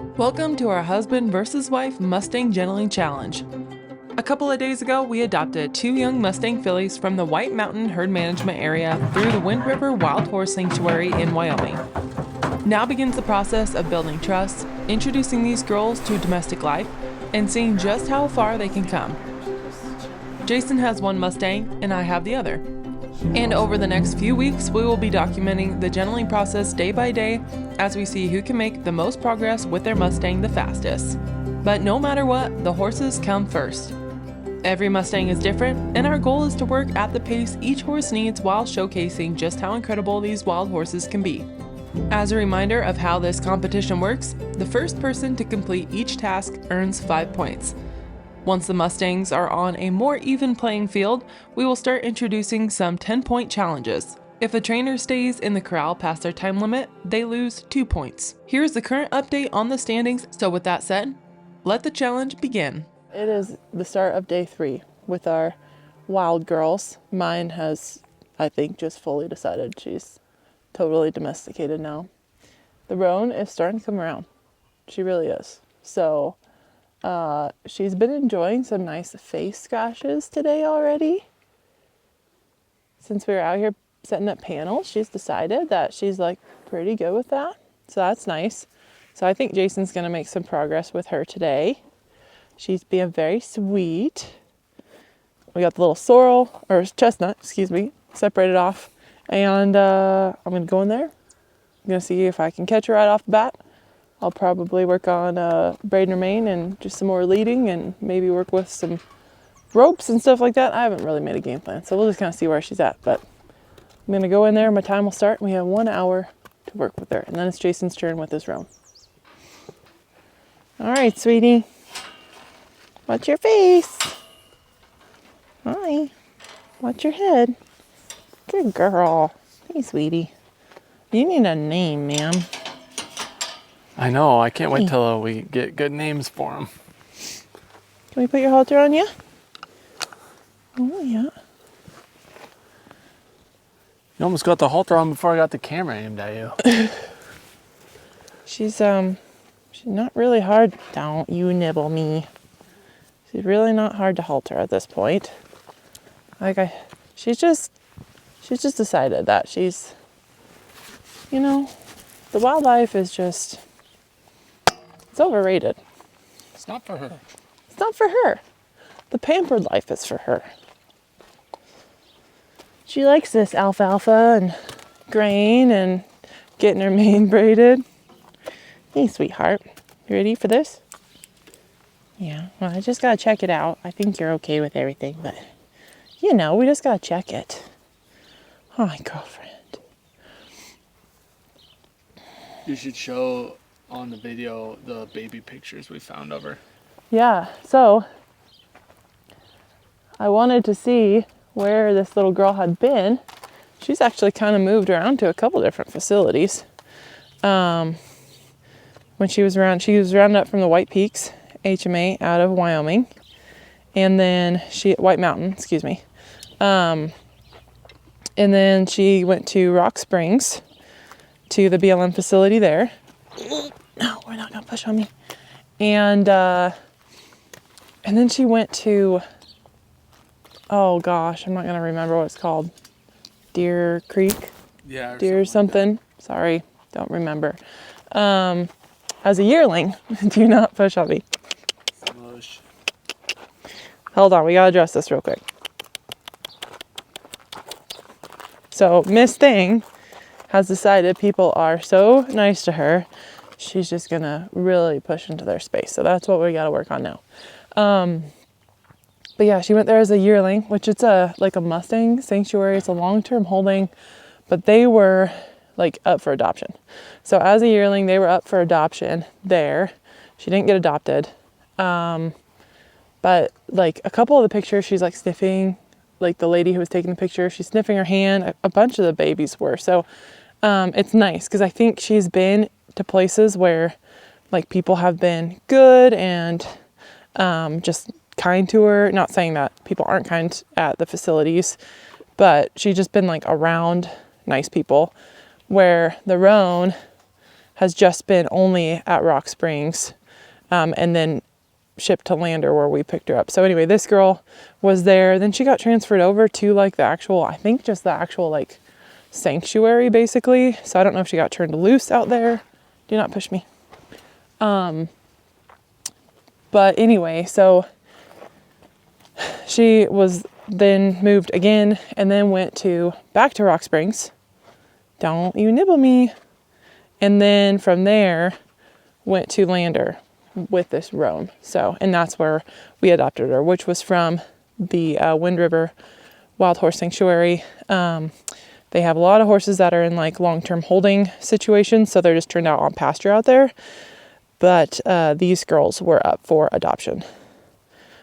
Welcome to our husband versus wife Mustang Gentling Challenge. A couple of days ago, we adopted 2 young Mustang fillies from the White Mountain Herd Management Area through the Wind River Wild Horse Sanctuary in Wyoming. Now begins the process of building trust, introducing these girls to domestic life, and seeing just how far they can come. Jason has one Mustang, and I have the other. And over the next few weeks, we will be documenting the gentling process day by day as we see who can make the most progress with their Mustang the fastest. But no matter what, the horses come first. Every Mustang is different, and our goal is to work at the pace each horse needs while showcasing just how incredible these wild horses can be. As a reminder of how this competition works, the first person to complete each task earns 5 points. Once the Mustangs are on a more even playing field, we will start introducing some 10-point challenges. If a trainer stays in the corral past their time limit, they lose 2 points. Here's the current update on the standings, so with that said, let the challenge begin. It is the start of day 3 with our wild girls. Mine has, I think, just fully decided she's totally domesticated now. The roan is starting to come around. She really is. So she's been enjoying some nice face scratches today already. Since we were out here setting up panels, she's decided that she's like pretty good with that. So that's nice. So I think Jason's gonna make some progress with her today. She's being very sweet. We got the little sorrel, or chestnut, separated off. And I'm gonna go in there. I'm gonna see if I can catch her right off the bat. I'll probably work on braiding her mane and just some more leading and maybe work with some ropes and stuff like that. I haven't really made a game plan, so we'll just kind of see where she's at. But I'm going to go in there. My time will start. We have 1 hour to work with her. And then it's Jason's turn with his roan. All right, sweetie. Watch your face. Hi. Watch your head. Good girl. Hey, sweetie. You need a name, ma'am. I know. I can't wait till we get good names for them. Can we put your halter on you? Oh, yeah. You almost got the halter on before I got the camera aimed at you. She's not really hard. Don't you nibble me. She's really not hard to halter at this point. She's just decided that she's, the wildlife is just, it's overrated. It's not for her. It's not for her. The pampered life is for her. She likes this alfalfa and grain and getting her mane braided. Hey, sweetheart. You ready for this? Yeah, well, I just gotta check it out. I think you're okay with everything, but we just gotta check it. Hi, girlfriend. You should show on the video the baby pictures we found of her. Yeah, so I wanted to see where this little girl had been. She's actually kind of moved around to a couple different facilities. When she was rounded up from the White Peaks HMA out of Wyoming, and then White Mountain, and then she went to Rock Springs to the BLM facility there. No, we're not gonna push on me. And then she went to, oh gosh, I'm not gonna remember what it's called. Deer Creek? Yeah. Deer something. Sorry, don't remember. As a yearling, do not push on me. Smush. Hold on, we gotta address this real quick. So Miss Thing has decided people are so nice to her, she's just gonna really push into their space. So that's what we gotta work on now. But yeah, she went there as a yearling, which it's like a Mustang sanctuary. It's a long-term holding, but they were like up for adoption. So as a yearling, they were up for adoption there. She didn't get adopted. But like a couple of the pictures, she's like sniffing, like the lady who was taking the picture, she's sniffing her hand. A bunch of the babies were. So it's nice because I think she's been to places where like people have been good and just kind to her. Not saying that people aren't kind at the facilities, but she's just been like around nice people, where the roan has just been only at Rock Springs, and then shipped to Lander where we picked her up. So anyway, this girl was there. Then she got transferred over to like the actual, I think just the actual like sanctuary basically. So I don't know if she got turned loose out there. Do not push me. But anyway, so she was then moved again and then went back to Rock Springs. Don't you nibble me. And then from there went to Lander with this roan. So, and that's where we adopted her, which was from the Wind River Wild Horse Sanctuary. They have a lot of horses that are in like long-term holding situations, so they're just turned out on pasture out there. But these girls were up for adoption.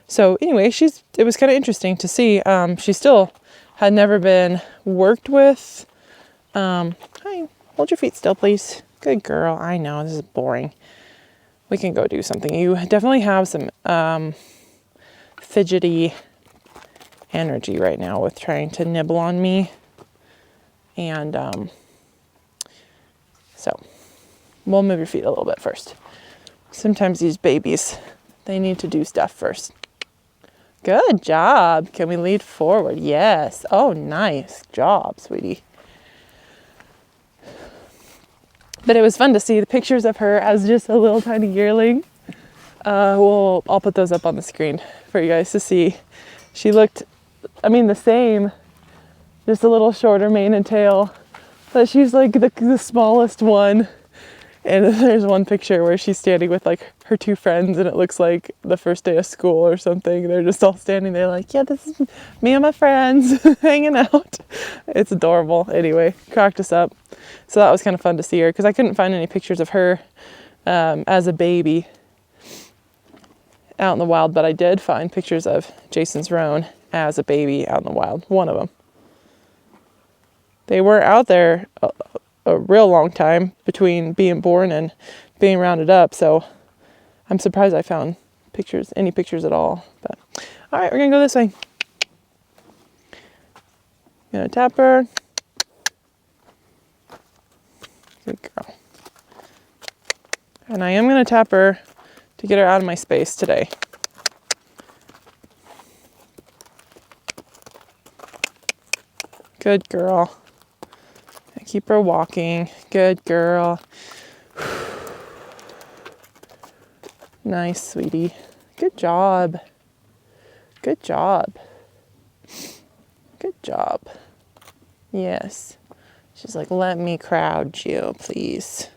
So anyway, it was kind of interesting to see. She still had never been worked with. Hi, hold your feet still, please. Good girl. I know, this is boring. We can go do something. You definitely have some fidgety energy right now with trying to nibble on me. And so we'll move your feet a little bit first. Sometimes these babies, they need to do stuff first. Good job. Can we lead forward? Yes. Oh, nice job, sweetie. But it was fun to see the pictures of her as just a little tiny yearling. I'll put those up on the screen for you guys to see. She looked, the same, just a little shorter mane and tail. But she's like the smallest one. And there's one picture where she's standing with like her two friends and it looks like the first day of school or something. They're just all standing there like, yeah, this is me and my friends hanging out. It's adorable. Anyway, cracked us up. So that was kind of fun to see her because I couldn't find any pictures of her as a baby out in the wild, but I did find pictures of Jason's roan as a baby out in the wild, one of them. They were out there a real long time between being born and being rounded up, so I'm surprised I found any pictures at all. But all right, we're gonna go this way. Gonna tap her. Good girl. And I am gonna tap her to get her out of my space today. Good girl. Keep her walking. Good girl. Nice, sweetie. Good job. Good job. Good job. Yes. She's like, let me crowd you, please.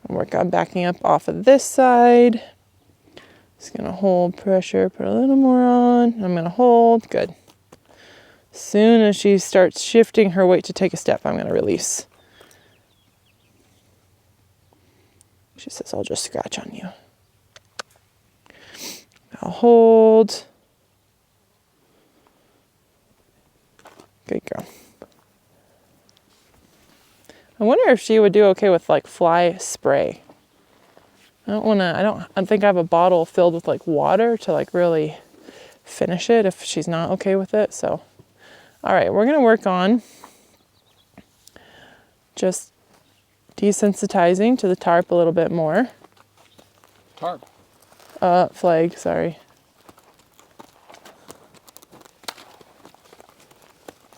I'll work on backing up off of this side. Just gonna hold pressure, put a little more on. I'm gonna hold. Good. As soon as she starts shifting her weight to take a step, I'm going to release. She says, I'll just scratch on you. I'll hold. Good girl. I wonder if she would do okay with like fly spray. I don't think I have a bottle filled with like water to like really finish it if she's not okay with it, so. All right, we're going to work on just desensitizing to the tarp a little bit more. Tarp? Flag, sorry.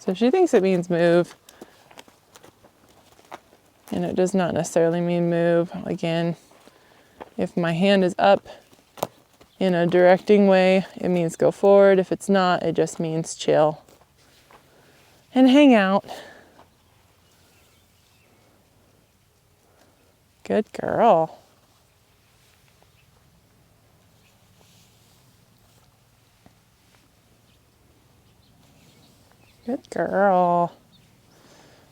So she thinks it means move. And it does not necessarily mean move. Again, if my hand is up in a directing way, it means go forward. If it's not, it just means chill. And hang out. Good girl. Good girl.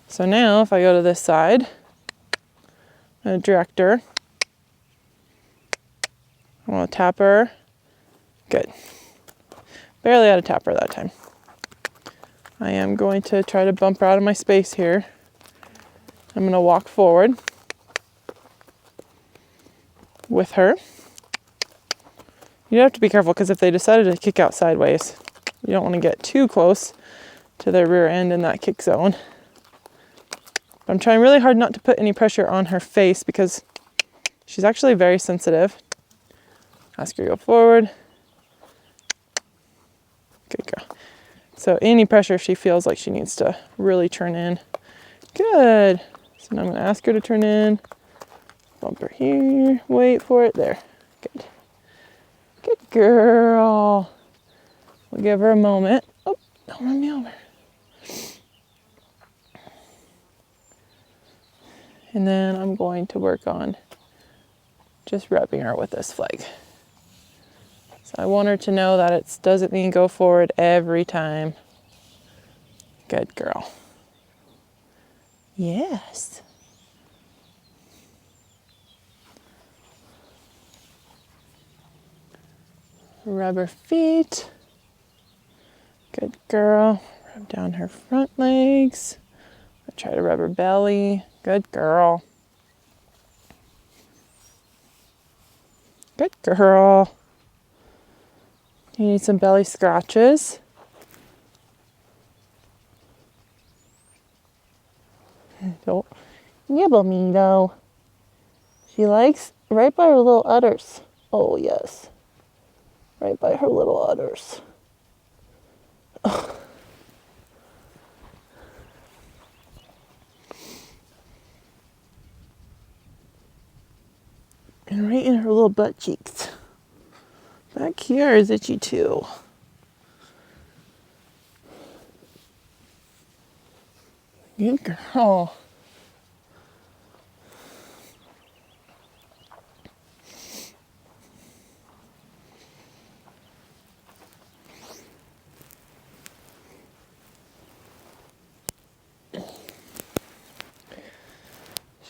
So now if I go to this side, I'm going to direct her. I want to tap her. Good. Barely had to tap her that time. I am going to try to bump her out of my space here. I'm going to walk forward with her. You have to be careful because if they decided to kick out sideways, you don't want to get too close to their rear end in that kick zone. But I'm trying really hard not to put any pressure on her face because she's actually very sensitive. Ask her to go forward. Good girl. So any pressure she feels like she needs to really turn in. Good. So now I'm going to ask her to turn in. Bump her here. Wait for it. There. Good. Good girl. We'll give her a moment. Oh, don't run me over. And then I'm going to work on just rubbing her with this flag. So I want her to know that it doesn't mean go forward every time. Good girl. Yes. Rub her feet. Good girl. Rub down her front legs. Try to rub her belly. Good girl. Good girl. You need some belly scratches. Don't nibble me though. She likes right by her little udders. Oh yes. Right by her little udders. And right in her little butt cheeks. Back here is itchy too. Good girl.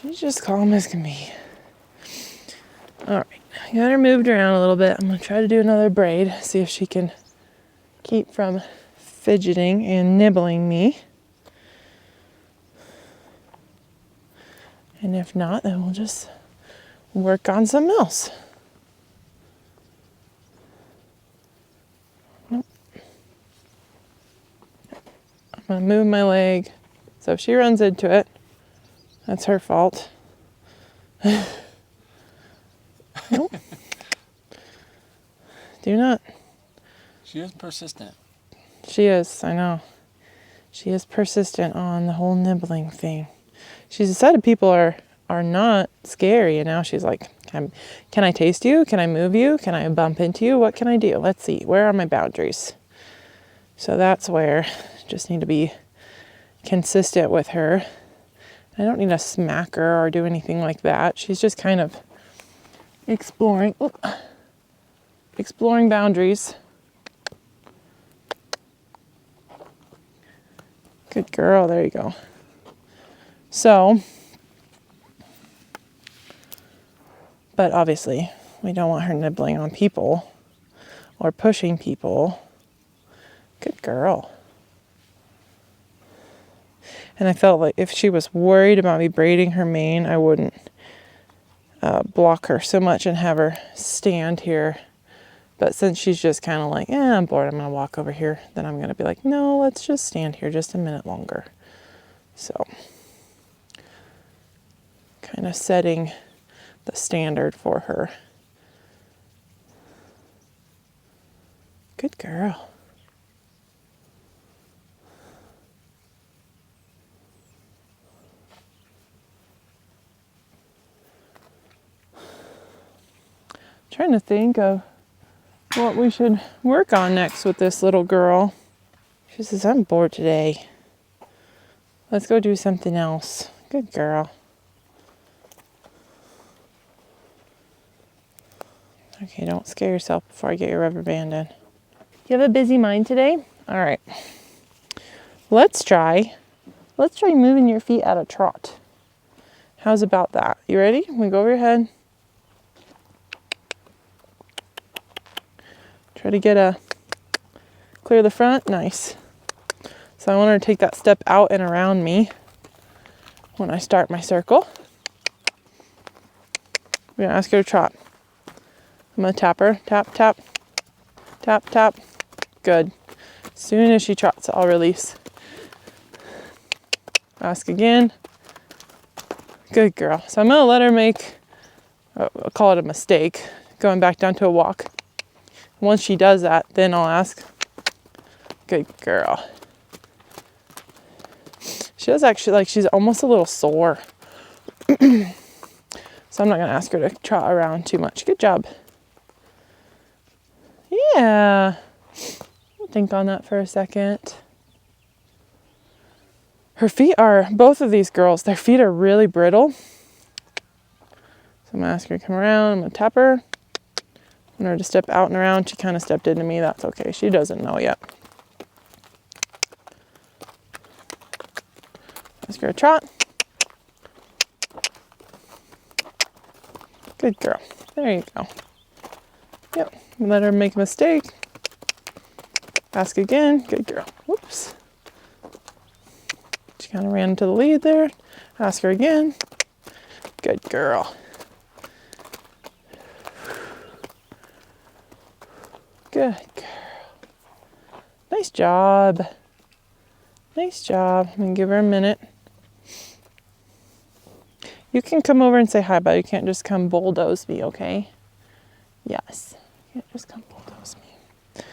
She's just calm as can be. All right, I got her moved around a little bit. I'm gonna try to do another braid, see if she can keep from fidgeting and nibbling me. And if not, then we'll just work on something else. Nope. I'm gonna move my leg. So if she runs into it, that's her fault. Nope. Do not. She is persistent. She is, I know. She is persistent on the whole nibbling thing. She's decided people are not scary, and now she's like, can I taste you? Can I move you? Can I bump into you? What can I do? Let's see. Where are my boundaries? So that's where I just need to be consistent with her. I don't need to smack her or do anything like that. She's just kind of exploring boundaries. Good girl, there you go. So, but obviously we don't want her nibbling on people or pushing people. Good girl. And I felt like if she was worried about me braiding her mane, I wouldn't block her so much and have her stand here. But since she's just kind of like, I'm bored, I'm going to walk over here, then I'm going to be like, no, let's just stand here just a minute longer. So, kind of setting the standard for her. Good girl. Trying to think of what we should work on next with this little girl. She says, I'm bored today. Let's go do something else. Good girl. Okay, don't scare yourself before I get your rubber band in. You have a busy mind today? All right. Let's try moving your feet at a trot. How's about that? You ready? We go over your head. Try to get clear the front. Nice. So I want her to take that step out and around me when I start my circle. We're gonna ask her to trot. I'm gonna tap her. Tap, tap, tap, tap. Good. As soon as she trots, I'll release. Ask again. Good girl. So I'm gonna let her make, I'll call it a mistake, going back down to a walk. Once she does that, then I'll ask. Good girl. She does actually, like, she's almost a little sore. So I'm not gonna ask her to trot around too much. Good job. Yeah. I'll think on that for a second. Her feet are, both of these girls, their feet are really brittle. So I'm gonna ask her to come around. I'm gonna tap her. I want her to step out and around. She kind of stepped into me. That's okay. She doesn't know yet. Ask her to trot. Good girl. There you go. Yep. Let her make a mistake. Ask again. Good girl. Whoops. She kind of ran into the lead there. Ask her again. Good girl. Good girl. Nice job. Nice job. I'm going to give her a minute. You can come over and say hi, but you can't just come bulldoze me, okay? Yes. You can't just come bulldoze me.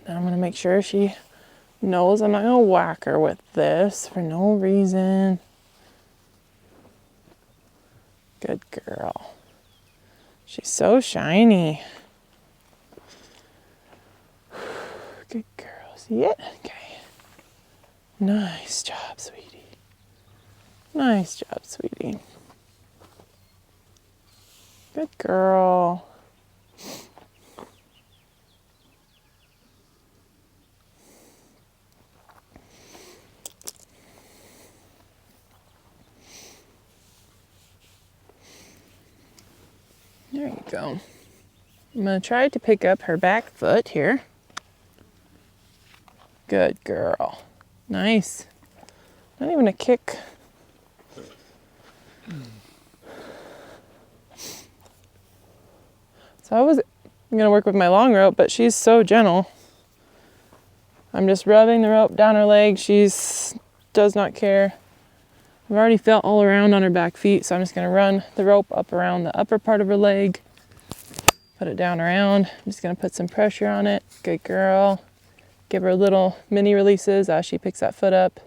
Then I'm going to make sure she knows I'm not going to whack her with this for no reason. Good girl. She's so shiny. Good girl. See it? Okay. Nice job, sweetie. Nice job, sweetie. Good girl. There you go. I'm going to try to pick up her back foot here. Good girl. Nice. Not even a kick. So I was going to work with my long rope, but she's so gentle. I'm just rubbing the rope down her leg. Does not care. I've already felt all around on her back feet, so I'm just going to run the rope up around the upper part of her leg. Put it down around. I'm just going to put some pressure on it. Good girl. Give her little mini releases as she picks that foot up.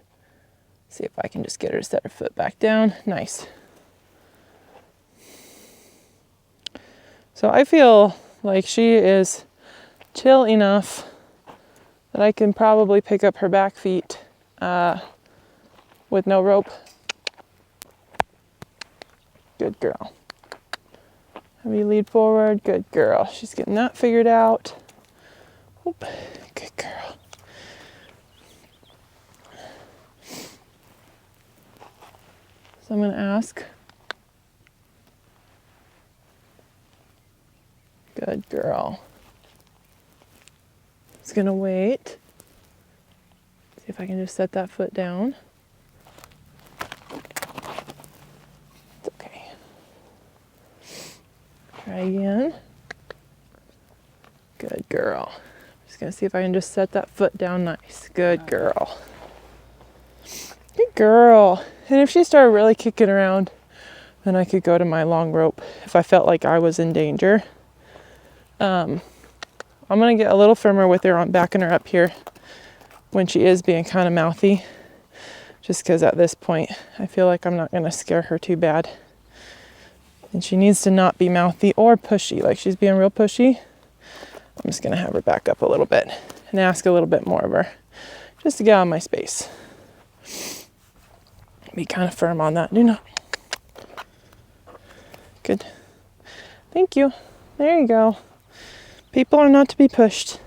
See if I can just get her to set her foot back down. Nice. So I feel like she is chill enough that I can probably pick up her back feet with no rope. Good girl. Have you lead forward. Good girl. She's getting that figured out. Oop. Good girl. So I'm going to ask. Good girl. Just going to wait. See if I can just set that foot down. It's okay. Try again. Good girl. Just going to see if I can just set that foot down nice. Good girl. Good girl. And if she started really kicking around, then I could go to my long rope if I felt like I was in danger. I'm going to get a little firmer with her on backing her up here when she is being kind of mouthy. Just because at this point, I feel like I'm not going to scare her too bad. And she needs to not be mouthy or pushy. Like she's being real pushy. I'm just going to have her back up a little bit and ask a little bit more of her. Just to get out of my space. Be kind of firm on that. Do not. Good. Thank you. There you go. People are not to be pushed.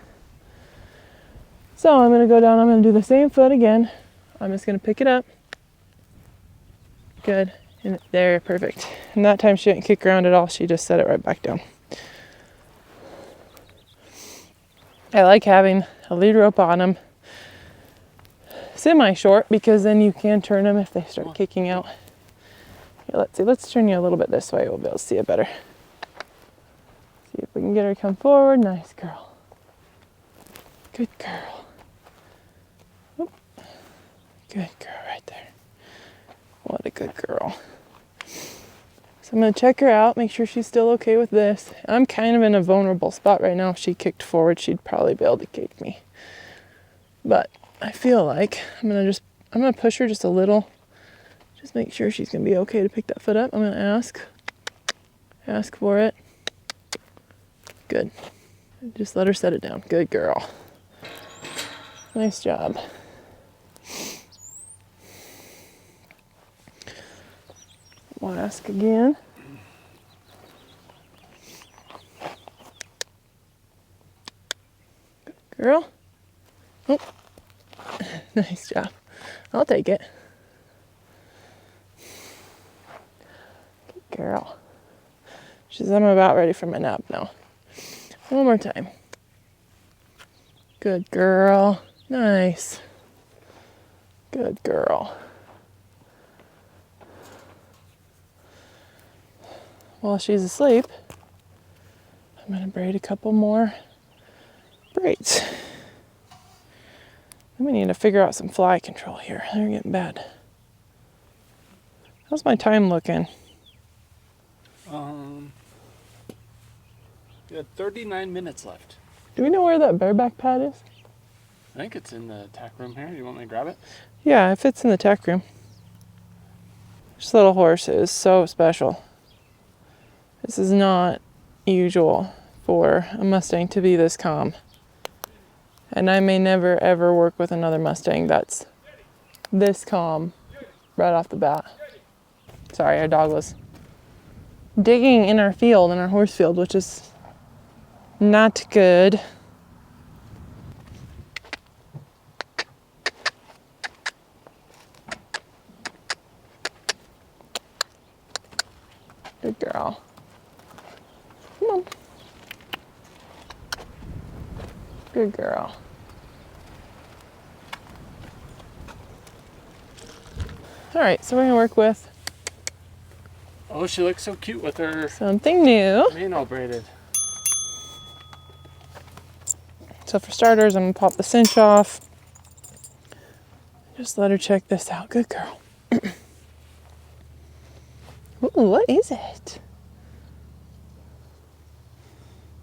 So I'm going to go down. I'm going to do the same foot again. I'm just going to pick it up. Good. And there, perfect. And that time she didn't kick around at all. She just set it right back down. I like having a lead rope on them. Semi-short because then you can turn them if they start kicking out. Okay, let's see. Let's turn you a little bit this way. We'll be able to see it better. See if we can get her to come forward. Nice girl. Good girl. Oop. Good girl right there. What a good girl. So I'm going to check her out, make sure she's still okay with this. I'm kind of in a vulnerable spot right now. If she kicked forward, she'd probably be able to kick me. But I feel like I'm going to push her just a little. Just make sure she's going to be okay to pick that foot up. I'm going to ask for it. Good. Just let her set it down. Good girl. Nice job. I'll ask again. Good girl. Oh. Nice job. I'll take it. Good girl. She says, I'm about ready for my nap now. One more time. Good girl. Nice. Good girl. While she's asleep, I'm going to braid a couple more braids. Then we need to figure out some fly control here. They're getting bad. How's my time looking? We have 39 minutes left. Do we know where that bareback pad is? I think it's in the tack room here. You want me to grab it? Yeah, if it's in the tack room. This little horse is so special. This is not usual for a Mustang to be this calm. And I may never ever work with another Mustang that's this calm right off the bat. Sorry, our dog was digging in our field, in our horse field, which is not good. Good girl. Come on. Good girl. All right, so we're gonna work with Oh, she looks so cute with her something new. mane all braided. So for starters, I'm gonna pop the cinch off. Just let her check this out. Good girl. Ooh, what is it?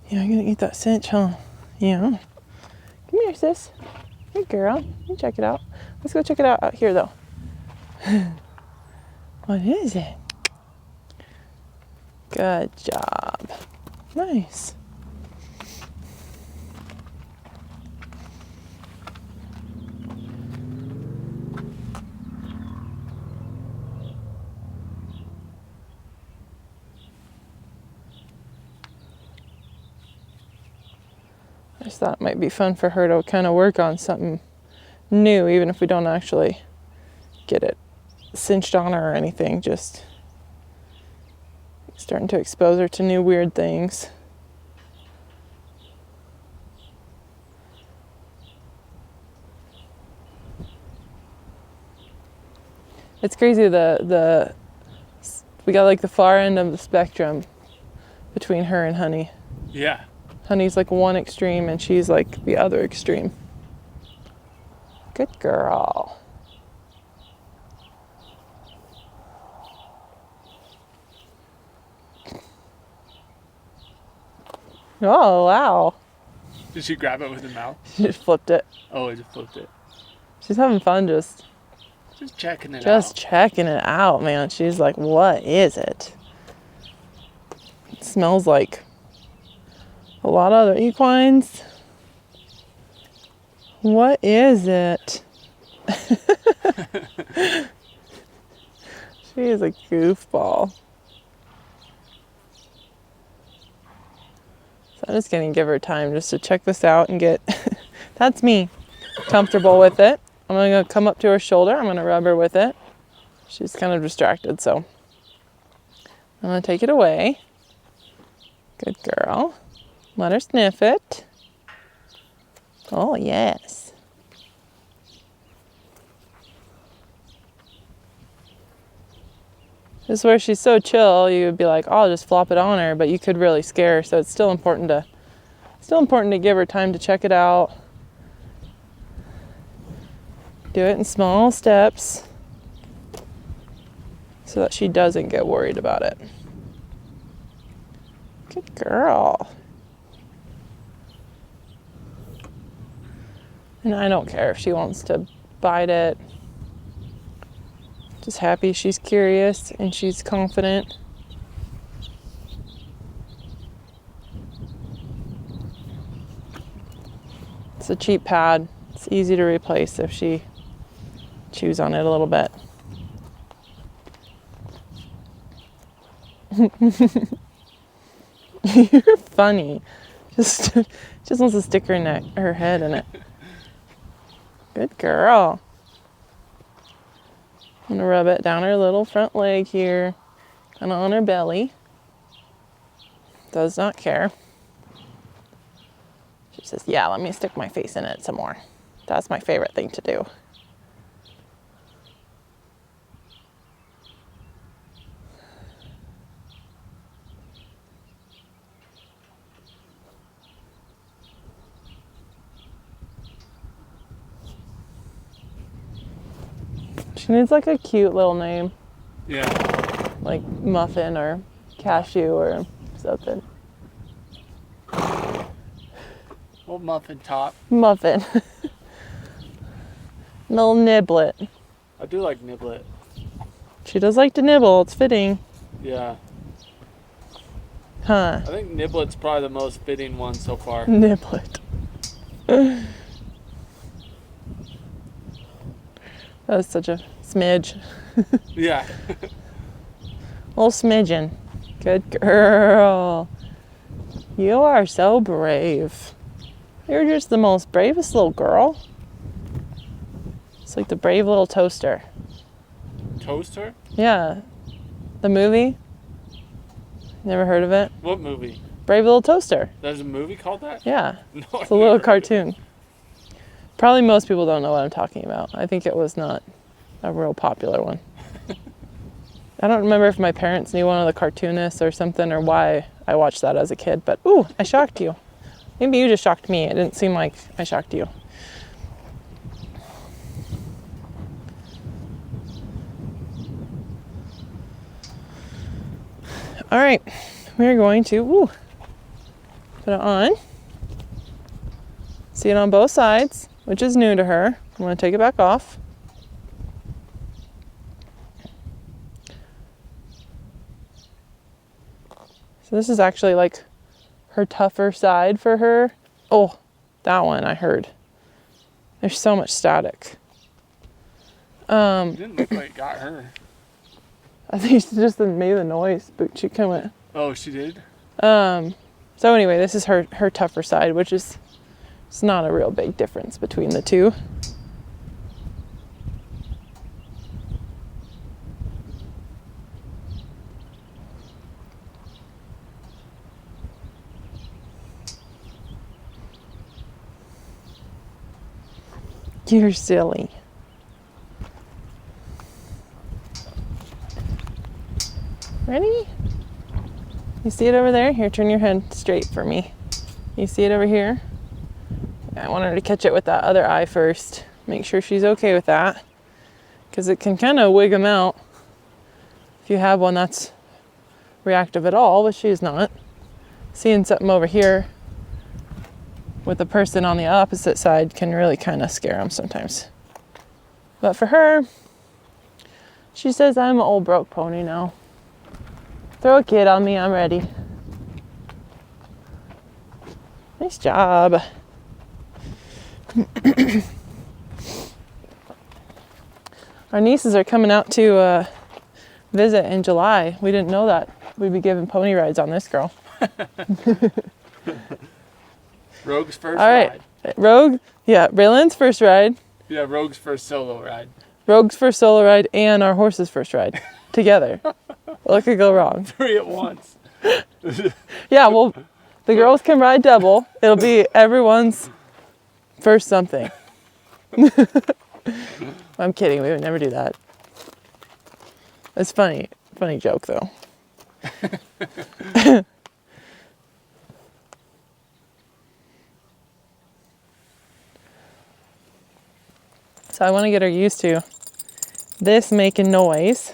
Yeah, I'm gonna eat that cinch, huh? Yeah. Come here, sis. Good girl. You check it out. Let's go check it out here, though. What is it? Good job. Nice. I just thought it might be fun for her to kind of work on something new, even if we don't actually get it cinched on her or anything. Just starting to expose her to new weird things. It's crazy, we got like the far end of the spectrum between her and Honey. Yeah. Honey's like one extreme and she's like the other extreme. Good girl. Oh, wow. Did she grab it with her mouth? She just flipped it. Oh, I just flipped it. She's having fun just checking it out. Just checking it out, man. She's like, what is it? It smells like a lot of other equines. What is it? She is a goofball. So I'm just gonna give her time just to check this out and get, that's me, comfortable with it. I'm gonna come up to her shoulder. I'm gonna rub her with it. She's kind of distracted, so I'm gonna take it away. Good girl. Let her sniff it. Oh, yes. This is where she's so chill, you would be like, oh, I'll just flop it on her, but you could really scare her, so it's still important to give her time to check it out. Do it in small steps. so that she doesn't get worried about it. Good girl. And I don't care if she wants to bite it. Just happy she's curious and she's confident. It's a cheap pad. It's easy to replace if she chews on it a little bit. You're funny. Just wants to stick her head in it. Good girl. I'm gonna rub it down her little front leg here, kind of on her belly. Does not care. She says, yeah, let me stick my face in it some more. That's my favorite thing to do. She needs like a cute little name. Yeah. Like Muffin or Cashew or something. Little muffin top. Muffin. Little Niblet. I do like Niblet. She does like to nibble. It's fitting. Yeah. Huh. I think Niblet's probably the most fitting one so far. Niblet. That was such a smidge. Yeah. Little smidgen. Good girl. You are so brave. You're just the most bravest little girl. It's like the brave little toaster. Toaster? Yeah. The movie? Never heard of it? What movie? Brave Little Toaster. There's a movie called that? Yeah. No, It's a little cartoon. Probably most people don't know what I'm talking about. I think it was not a real popular one. I don't remember if my parents knew one of the cartoonists or something or why I watched that as a kid, but ooh, I shocked you. Maybe you just shocked me. It didn't seem like I shocked you. All right, we're going to put it on. See it on both sides, which is new to her. I'm going to take it back off. So this is actually like her tougher side for her. Oh, that one I heard. There's so much static. It didn't look like it got her. I think she just made the noise, but she kind of went. Oh, she did? So anyway, this is her tougher side, which is, it's not a real big difference between the two. You're silly. Ready? You see it over there? Here, turn your head straight for me. You see it over here? I want her to catch it with that other eye first. Make sure she's okay with that. Because it can kind of wig them out. If you have one that's reactive at all, but she's not. Seeing something over here with a person on the opposite side can really kind of scare them sometimes. But for her, she says, I'm an old broke pony now. Throw a kid on me, I'm ready. Nice job. Our nieces are coming out to visit in July. We didn't know that we'd be giving pony rides on this girl. Rogue's first All right. ride. Rogue, yeah, Raylan's first ride. Yeah, Rogue's first solo ride. Rogue's first solo ride and our horse's first ride together. What could go wrong? 3 at once. Yeah, well, the girls can ride double. It'll be everyone's first something. I'm kidding. We would never do that. It's funny. Funny joke, though. So I want to get her used to this making noise.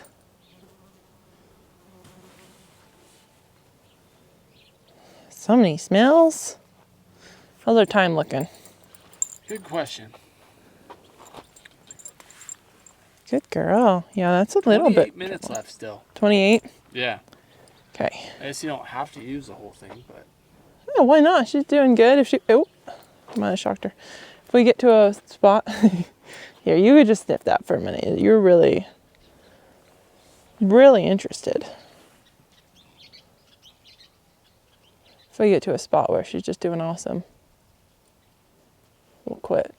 So many smells. How's our time looking? Good question. Good girl. Yeah, that's a little 28 bit. minutes left still. 28? Yeah. Okay. I guess you don't have to use the whole thing, but... Oh, why not? She's doing good. If she... Oh, I might have shocked her. If we get to a spot... Here, you could just sniff that for a minute. You're really, really interested. If we get to a spot where she's just doing awesome, we'll quit.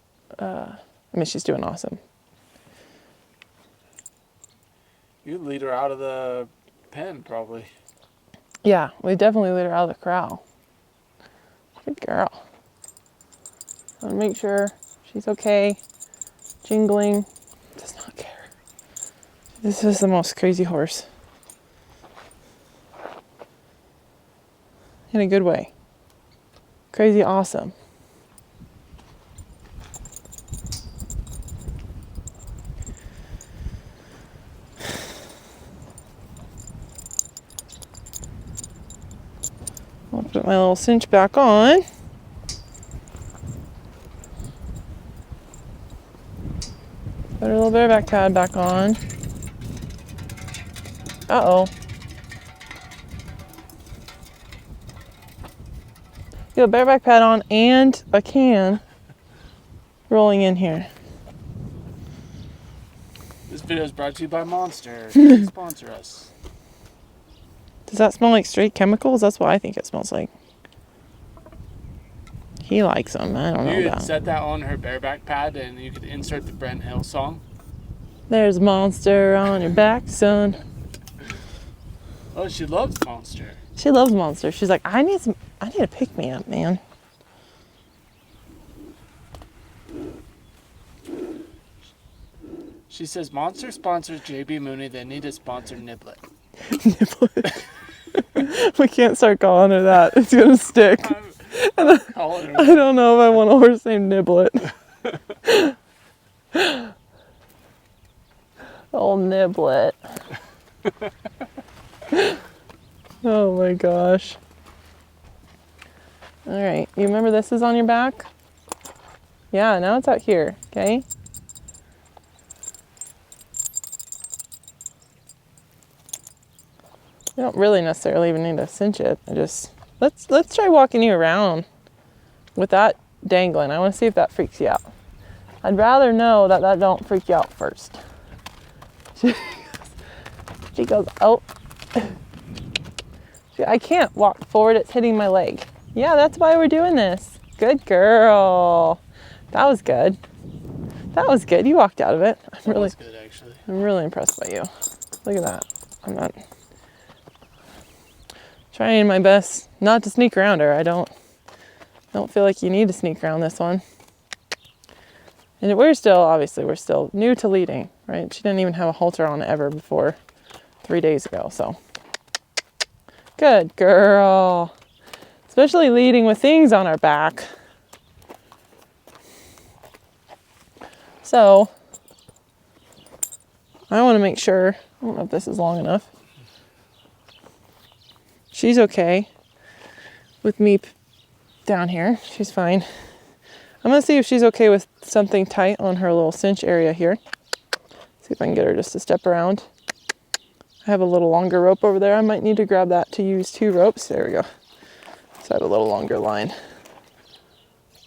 She's doing awesome. You'd lead her out of the pen, probably. Yeah, we definitely lead her out of the corral. Good girl. I want to make sure she's okay. Jingling. Does not care. This is the most crazy horse. In a good way. Crazy awesome. I'll put my little cinch back on. Put her little bareback pad back on. Uh-oh. You have a bareback pad on and a can rolling in here. This video is brought to you by Monster. Sponsor us. Does that smell like straight chemicals? That's what I think it smells like. He likes them. I don't know You could about set that on her bareback pad and you could insert the Brent Hill song. There's Monster on your back, son. Oh, she loves Monster. She loves Monster. She's like, I need a pick-me-up, man. She says Monster sponsors JB Mooney, they need to sponsor Niblet. Niblet. We can't start calling her that. It's gonna stick. I'm calling her I don't know if I want a horse named Niblet. Oh, Niblet. Oh my gosh. All right, you remember this is on your back? Yeah, now it's out here, okay? You don't really necessarily even need to cinch it. Let's try walking you around with that dangling. I want to see if that freaks you out. I'd rather know that don't freak you out first. She goes, oh. I can't walk forward, it's hitting my leg. Yeah, that's why we're doing this. Good girl. That was good. That was good. You walked out of it. That was good, actually. I'm really impressed by you. Look at that. I'm not trying my best not to sneak around her. I don't feel like you need to sneak around this one. And we're still new to leading, right? She didn't even have a halter on ever before 3 days ago, so. Good girl. Especially leading with things on our back. So, I want to make sure, I don't know if this is long enough. She's okay with me down here. She's fine. I'm going to see if she's okay with something tight on her little cinch area here. See if I can get her just to step around. I have a little longer rope over there. I might need to grab that to use 2 ropes. There we go. So I have a little longer line.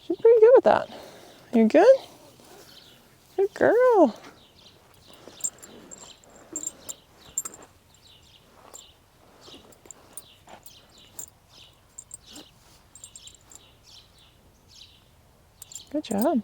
She's pretty good with that. You good? Good girl. Good job.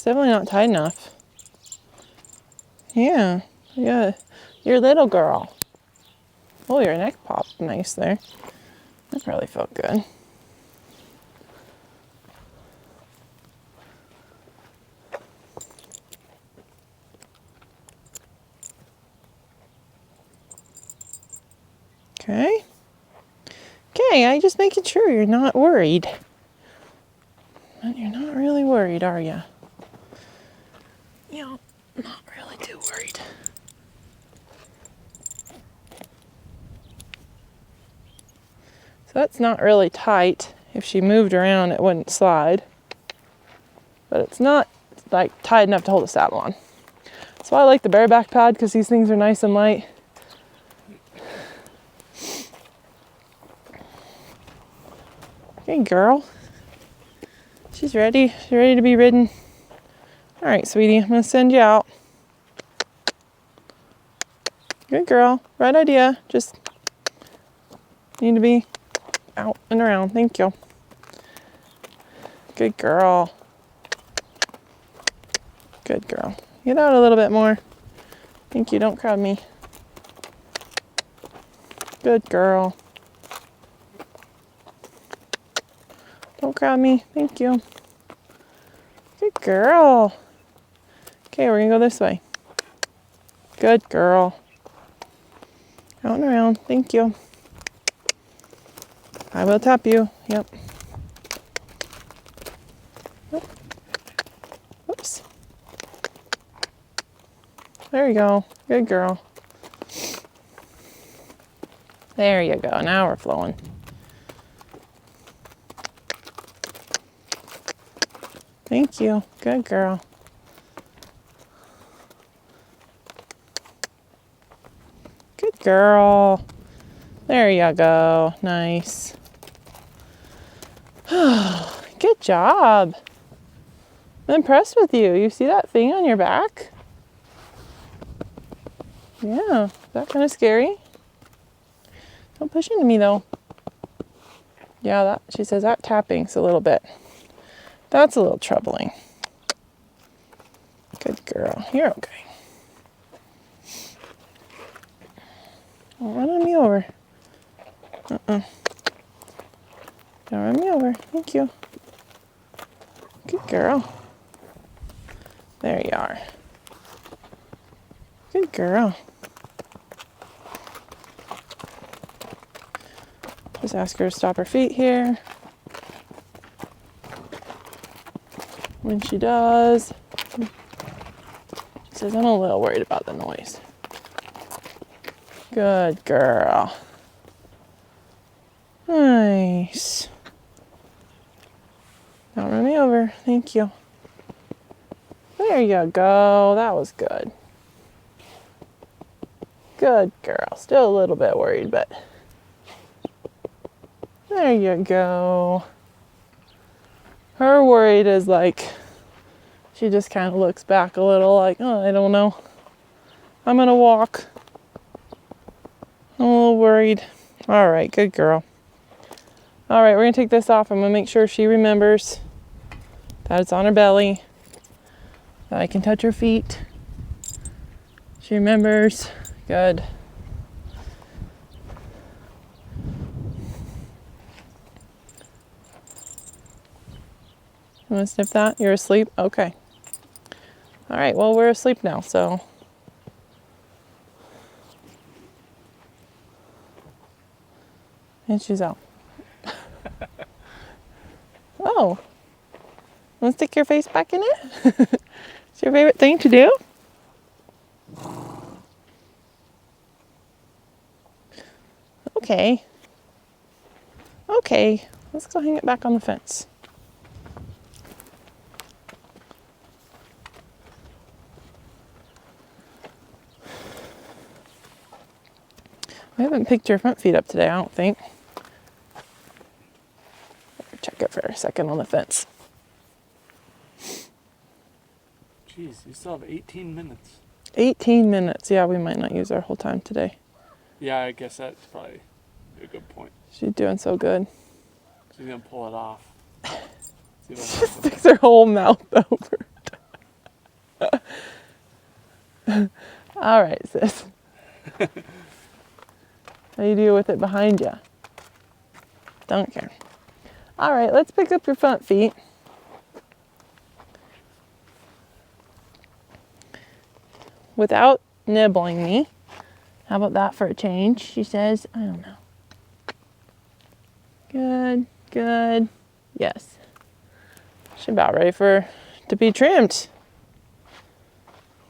It's definitely not tight enough. Yeah. Yeah. Your little girl. Oh, your neck popped nice there. That probably felt good. Okay. Okay, I just making sure you're not worried. You're not really worried, are you? Yeah, not really too worried. So that's not really tight. If she moved around, it wouldn't slide. But it's not like tight enough to hold a saddle on. That's why I like the bareback pad, because these things are nice and light. Hey girl. She's ready. She's ready to be ridden. All right, sweetie, I'm gonna send you out. Good girl. Right idea. Just need to be out and around. Thank you. Good girl. Good girl. Get out a little bit more. Thank you. Don't crowd me. Good girl. Don't crowd me. Thank you. Good girl. Okay, we're gonna go this way. Good girl. Out and around. Thank you. I will tap you. Yep. Nope. Whoops. There you go. Good girl. There you go. Now we're flowing. Thank you. Good girl. Good girl. There you go. Nice. Good job. I'm impressed with you. You see that thing on your back? Yeah. Is that kind of scary? Don't push into me though. Yeah, that she says that tapping's a little bit. That's a little troubling. Good girl. You're okay. Don't run me over. Don't run me over. Thank you. Good girl. There you are. Good girl. Just ask her to stop her feet here. When she does, she says, I'm a little worried about the noise. Good girl. Nice. Don't run me over. Thank you. There you go. That was good. Good girl. Still a little bit worried, but there you go. Her worried is like, she just kind of looks back a little like, oh, I don't know. I'm going to walk. I'm a little worried. All right, good girl. All right, we're going to take this off. I'm going to make sure she remembers that it's on her belly, that I can touch her feet. She remembers. Good. You want to sniff that? You're asleep? Okay. All right, well, we're asleep now, so. And she's out. Oh. Want to stick your face back in it? It's your favorite thing to do? Okay. Okay. Let's go hang it back on the fence. I haven't picked your front feet up today, I don't think. Check it for a second on the fence. Jeez, you still have 18 minutes. 18 minutes. Yeah, we might not use our whole time today. Yeah, I guess that's probably a good point. She's doing so good. She's gonna pull it off. See what She happens. sticks her whole mouth over. All right, sis. How do you deal with it behind you? Don't care. All right, let's pick up your front feet. Without nibbling me. How about that for a change? She says, I don't know. Good, good. Yes. She's about ready to be trimmed.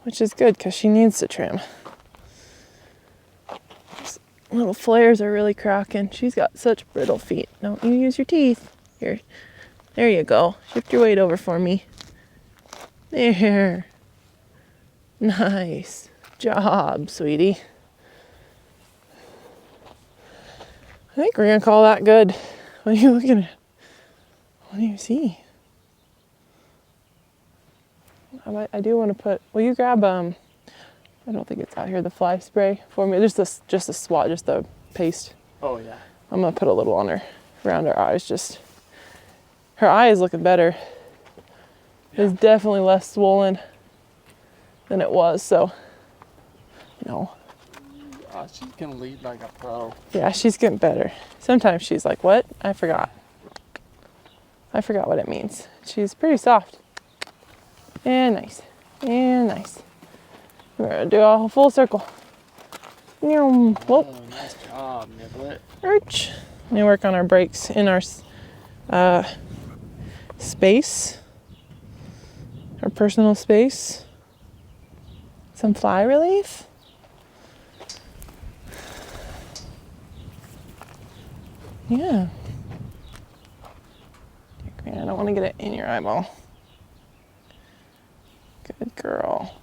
Which is good because she needs to trim. These little flares are really cracking. She's got such brittle feet. Don't you use your teeth. Here. There you go. Shift your weight over for me. There. Nice job, sweetie. I think we're going to call that good. What are you looking at? What do you see? I do want to put, will you grab, I don't think it's out here, the fly spray for me. Just a swat, just the paste. Oh, yeah. I'm going to put a little on her, around her eyes. Just, her eye is looking better. Yeah. It's definitely less swollen than it was, so, you know. She's going to lead like a pro. Yeah, she's getting better. Sometimes she's like, what? I forgot what it means. She's pretty soft. And nice. And nice. We're going to do a full circle. Whoa. Oh, nice job, Niblet. Arch. Let me work on our brakes in our space. Our personal space. Some fly relief. Yeah. I don't want to get it in your eyeball. Good girl.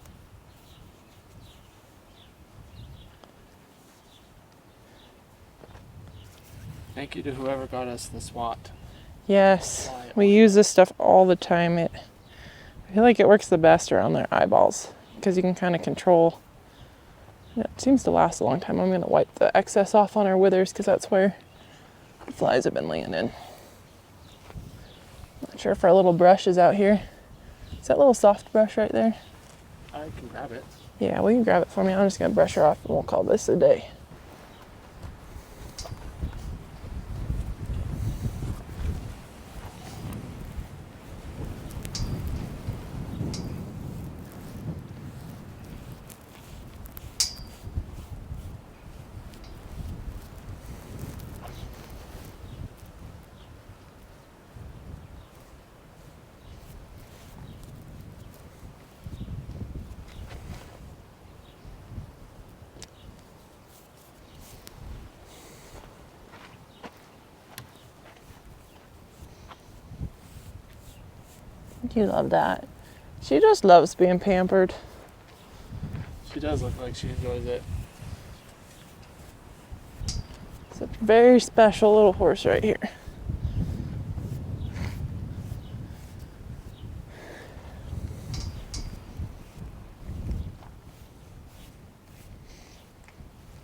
Thank you to whoever got us the SWAT. Yes, we use this stuff all the time. I feel like it works the best around their eyeballs because you can kind of control. It seems to last a long time. I'm going to wipe the excess off on our withers because that's where the flies have been laying in. Not sure if our little brush is out here. Is that little soft brush right there? I can grab it. Yeah, will you grab it for me? I'm just going to brush her off and we'll call this a day. You love that. She just loves being pampered. She does look like she enjoys it. It's a very special little horse right here.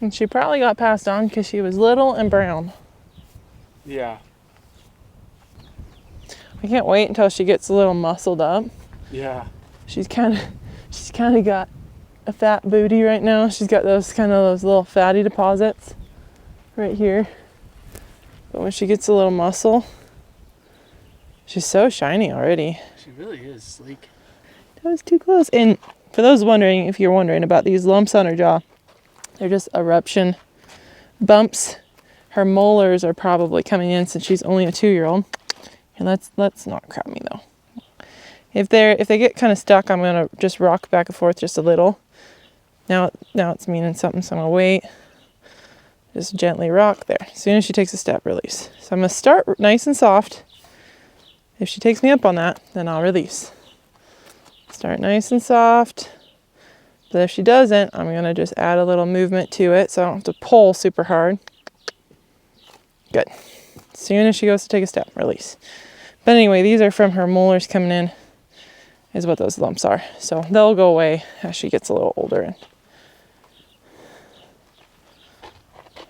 And she probably got passed on because she was little and brown. Yeah. I can't wait until she gets a little muscled up. Yeah. She's kind of got a fat booty right now. She's got those little fatty deposits right here. But when she gets a little muscle, she's so shiny already. She really is sleek. That was too close. And for those wondering, if you're wondering about these lumps on her jaw, they're just eruption bumps. Her molars are probably coming in since she's only a 2-year-old. And let's not crap me though. If they get kind of stuck, I'm gonna just rock back and forth just a little. Now it's meaning something, so I'm gonna wait. Just gently rock there. As soon as she takes a step, release. So I'm gonna start nice and soft. If she takes me up on that, then I'll release. Start nice and soft. But if she doesn't, I'm gonna just add a little movement to it so I don't have to pull super hard. Good. As soon as she goes to take a step, release. But anyway, these are from her molars coming in, is what those lumps are. So they'll go away as she gets a little older.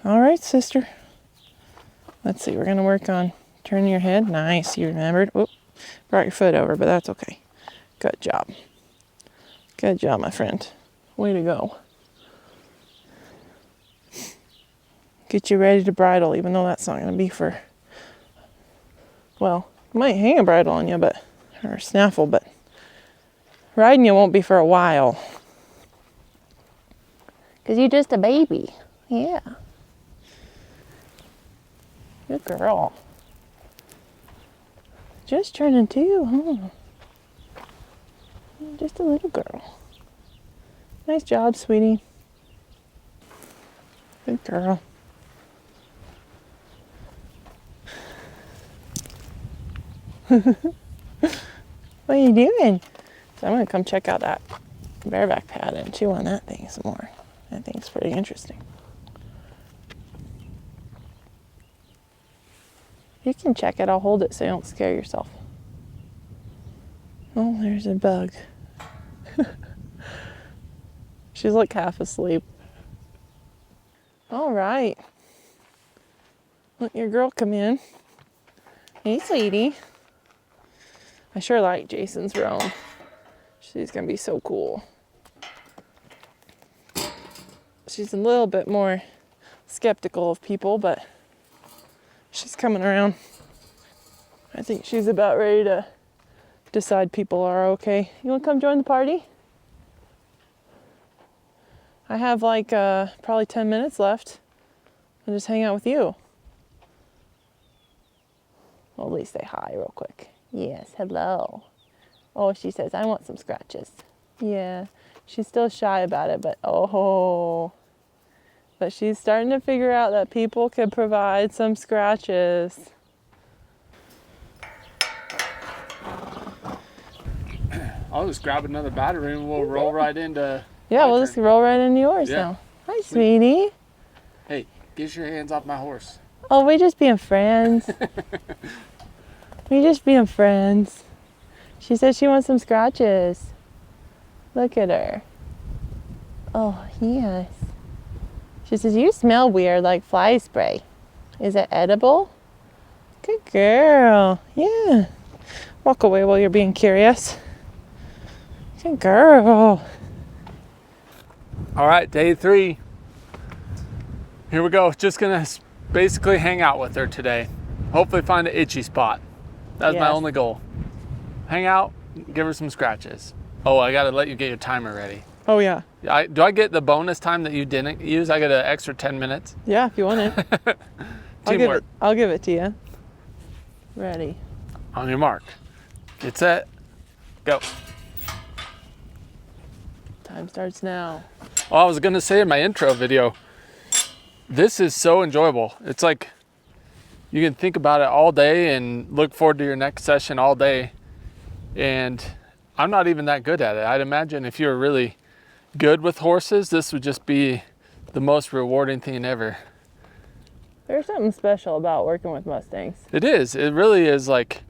All right, sister. Let's see, we're gonna work on turning your head. Nice, you remembered. Whoop, brought your foot over, but that's okay. Good job. Good job, my friend. Way to go. Get you ready to bridle, even though that's not going to be for, well, I might hang a bridle on you, or a snaffle, but riding you won't be for a while. Because you're just a baby. Yeah. Good girl. Just turning 2, huh? Just a little girl. Nice job, sweetie. Good girl. What are you doing? So I'm going to come check out that bareback pad and chew on that thing some more. That thing's pretty interesting. You can check it. I'll hold it so you don't scare yourself. Oh, there's a bug. She's like half asleep. All right. Let your girl come in. Hey, sweetie. I sure like Jason's roan. She's gonna be so cool. She's a little bit more skeptical of people, but she's coming around. I think she's about ready to decide people are okay. You wanna come join the party? I have like probably 10 minutes left. I'll just hang out with you. Well, at least say hi real quick. Yes, hello. Oh, she says, I want some scratches. Yeah, she's still shy about it, but but she's starting to figure out that people can provide some scratches. I'll just grab another battery and we'll roll right into. Yeah, we'll just roll right into yours now. Hi, sweetie. Hey, get your hands off my horse. Oh, we're just being friends. We're just being friends. She said she wants some scratches. Look at her. Oh, yes. She says, you smell weird like fly spray. Is it edible? Good girl. Yeah. Walk away while you're being curious. Good girl. All right, day 3. Here we go. Just gonna basically hang out with her today. Hopefully find an itchy spot. That's my only goal. Hang out, give her some scratches. Oh, I gotta let you get your timer ready. Oh, yeah. Do I get the bonus time that you didn't use? I get an extra 10 minutes. Yeah, if you want it. Teamwork. I'll give it to you. Ready. On your mark. Get set. Go. Time starts now. Oh, I was gonna say in my intro video, this is so enjoyable. It's like you can think about it all day and look forward to your next session all day. And I'm not even that good at it. I'd imagine if you were really good with horses, this would just be the most rewarding thing ever. There's something special about working with Mustangs. It is. It really is. Like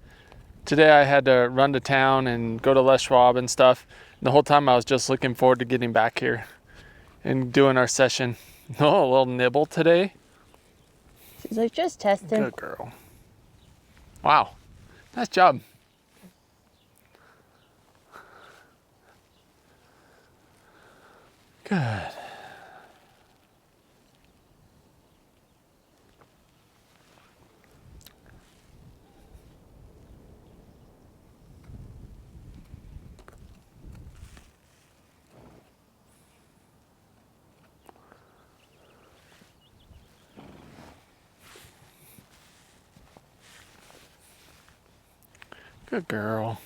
today I had to run to town and go to Les Schwab and stuff. And the whole time I was just looking forward to getting back here and doing our session. Oh, a little nibble today. She's like, just testing. Good girl. Wow. Nice job. Good. Good girl.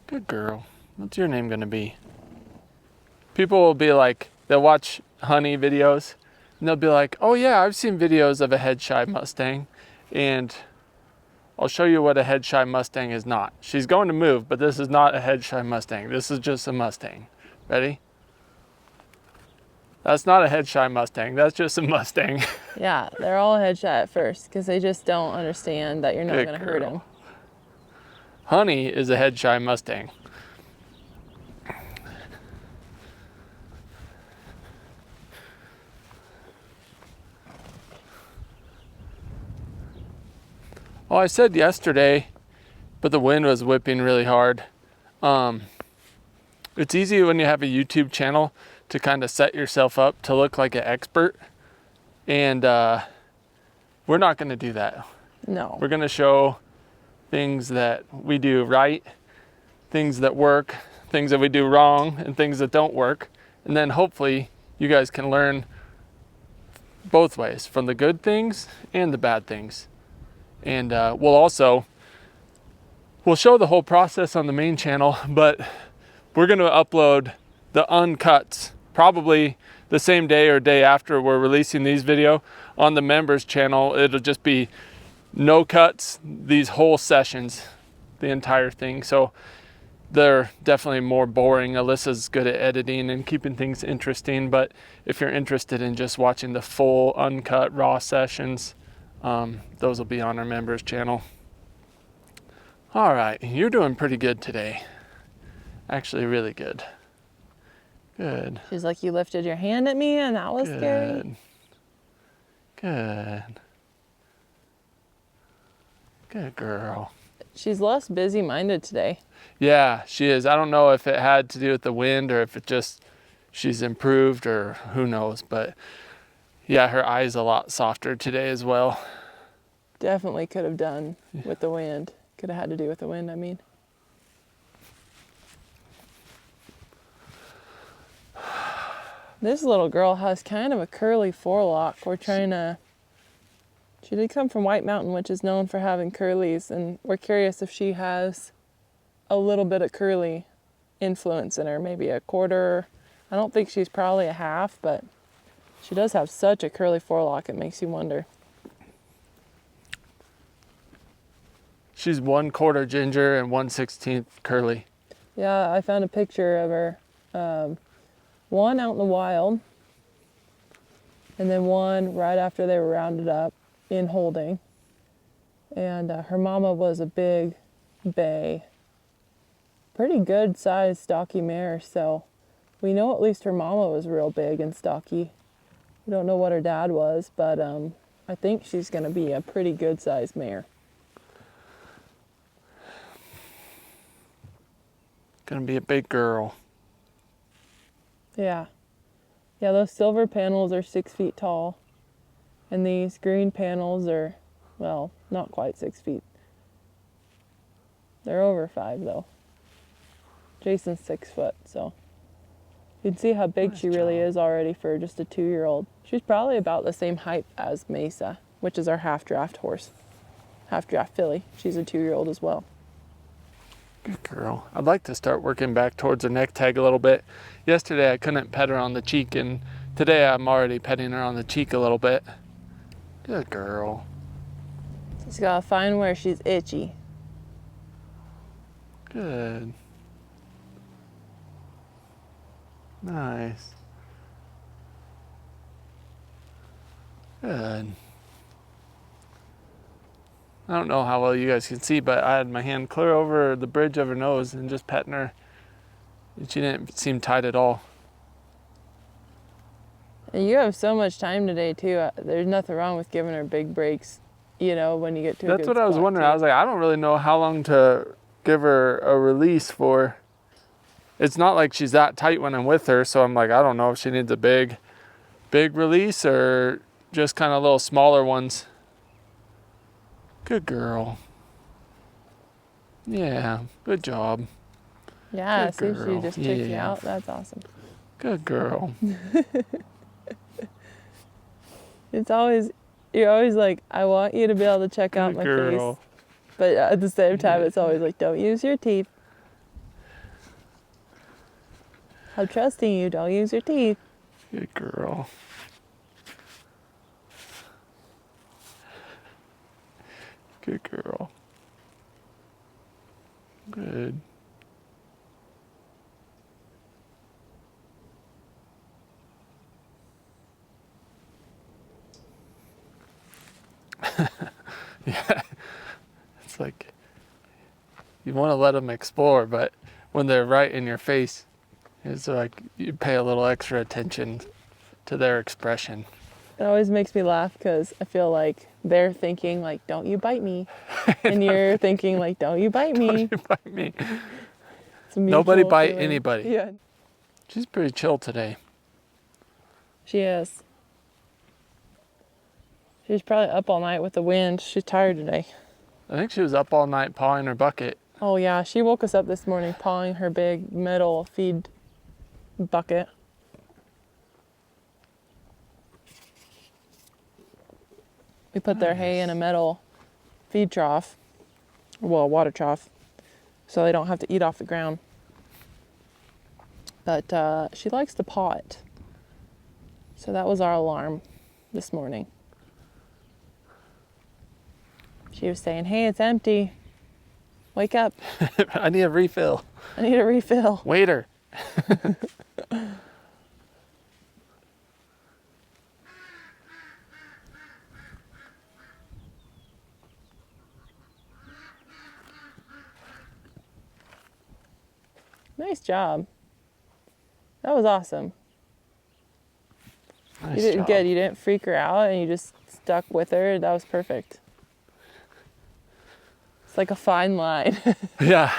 Good girl. What's your name gonna be? People will be like, they'll watch honey videos and they'll be like, oh yeah, I've seen videos of a head shy Mustang, and I'll show you what a head shy Mustang is not. She's going to move, but this is not a head shy Mustang. This is just a Mustang. Ready? That's not a head shy Mustang. That's just a Mustang. Yeah, they're all head shy at first because they just don't understand that you're not Good going to hurt girl. them. Honey is a head shy Mustang. Oh, I said yesterday, but the wind was whipping really hard. It's easy when you have a YouTube channel to kind of set yourself up to look like an expert. And we're not going to do that. No. We're going to show things that we do right, things that work, things that we do wrong, and things that don't work. And then hopefully you guys can learn both ways, from the good things and the bad things. And we'll show the whole process on the main channel, but we're going to upload the uncuts probably the same day or day after we're releasing these video on the members channel. It'll just be no cuts, these whole sessions, the entire thing. So they're definitely more boring. Alyssa's good at editing and keeping things interesting, but if you're interested in just watching the full uncut raw sessions, those will be on our members channel. All right, you're doing pretty good today. Actually, really good. Good. She's like, you lifted your hand at me and that was Good. scary. Good. Good girl. She's less busy-minded today. Yeah, she is. I don't know if it had to do with the wind or if it just she's improved or who knows, but yeah, her eye's a lot softer today as well. Definitely could have done with the wind. Could have had to do with the wind, I mean. This little girl has kind of a curly forelock. She did come from White Mountain, which is known for having curlies, and we're curious if she has a little bit of curly influence in her, maybe a quarter. I don't think she's probably a half, but she does have such a curly forelock, it makes you wonder. She's 1/4 ginger and 1/16 curly. Yeah, I found a picture of her. One out in the wild, and then one right after they were rounded up in holding. And her mama was a big bay, pretty good sized stocky mare, so we know at least her mama was real big and stocky. We don't know what her dad was, but I think she's going to be a pretty good sized mare. Gonna be a big girl. Yeah. Yeah, those silver panels are 6 feet tall. And these green panels are, well, not quite 6 feet. They're over 5 though. Jason's 6 foot, so you can see how big Nice she really job. is already for just a 2-year-old. She's probably about the same height as Mesa, which is our half-draft horse. Half-draft filly. She's a 2-year-old as well. Good girl. I'd like to start working back towards her neck tag a little bit. Yesterday I couldn't pet her on the cheek, and today I'm already petting her on the cheek a little bit. Good girl. She's got to find where she's itchy. Good. Nice. Good. I don't know how well you guys can see, but I had my hand clear over the bridge of her nose and just petting her. And she didn't seem tight at all. And you have so much time today too. There's nothing wrong with giving her big breaks, you know, when you get to a That's good what I was spot, wondering. too. I was like, I don't really know how long to give her a release for. It's not like she's that tight when I'm with her, so I'm like, I don't know if she needs a big release or just kind of little smaller ones. Good girl. Yeah, good job. Yeah, Good see, she girl. just took you Yeah. out. That's awesome. Good girl. You're always like, I want you to be able to check out Good my girl. face. But at the same time, Yeah. it's always like, don't use your teeth. I'm trusting you, don't use your teeth. Good girl. Good girl. Good. Yeah. It's like you want to let them explore, but when they're right in your face, it's like you pay a little extra attention to their expression. It always makes me laugh because I feel like they're thinking like, don't you bite me. And you're thinking like, don't you bite me. You bite me. It's a mutual Nobody bite feeling. anybody. Yeah, She's pretty chill today. she is. She's probably up all night with the wind. She's tired today. I think she was up all night pawing her bucket. Oh yeah, she woke us up this morning pawing her big metal feed bucket. We put their hay in a metal feed trough, well, water trough, so they don't have to eat off the ground. But she likes to paw it. So that was our alarm this morning. She was saying, hey, it's empty. Wake up. I need a refill. I need a refill. Waiter. Nice job. That was awesome. Nice You did job. good. You didn't freak her out and you just stuck with her. That was perfect. It's like a fine line. Yeah.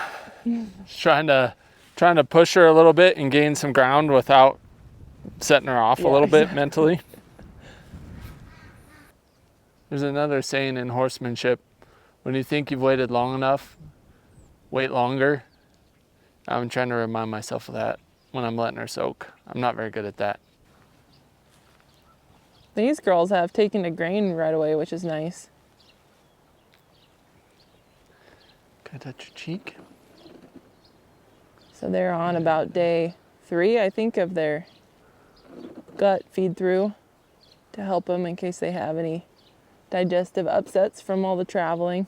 Just trying to push her a little bit and gain some ground without setting her off a little bit mentally. There's another saying in horsemanship, when you think you've waited long enough, wait longer. I'm trying to remind myself of that when I'm letting her soak. I'm not very good at that. These girls have taken to grain right away, which is nice. Can I touch your cheek? So they're on about day 3, I think, of their gut feed through to help them in case they have any digestive upsets from all the traveling.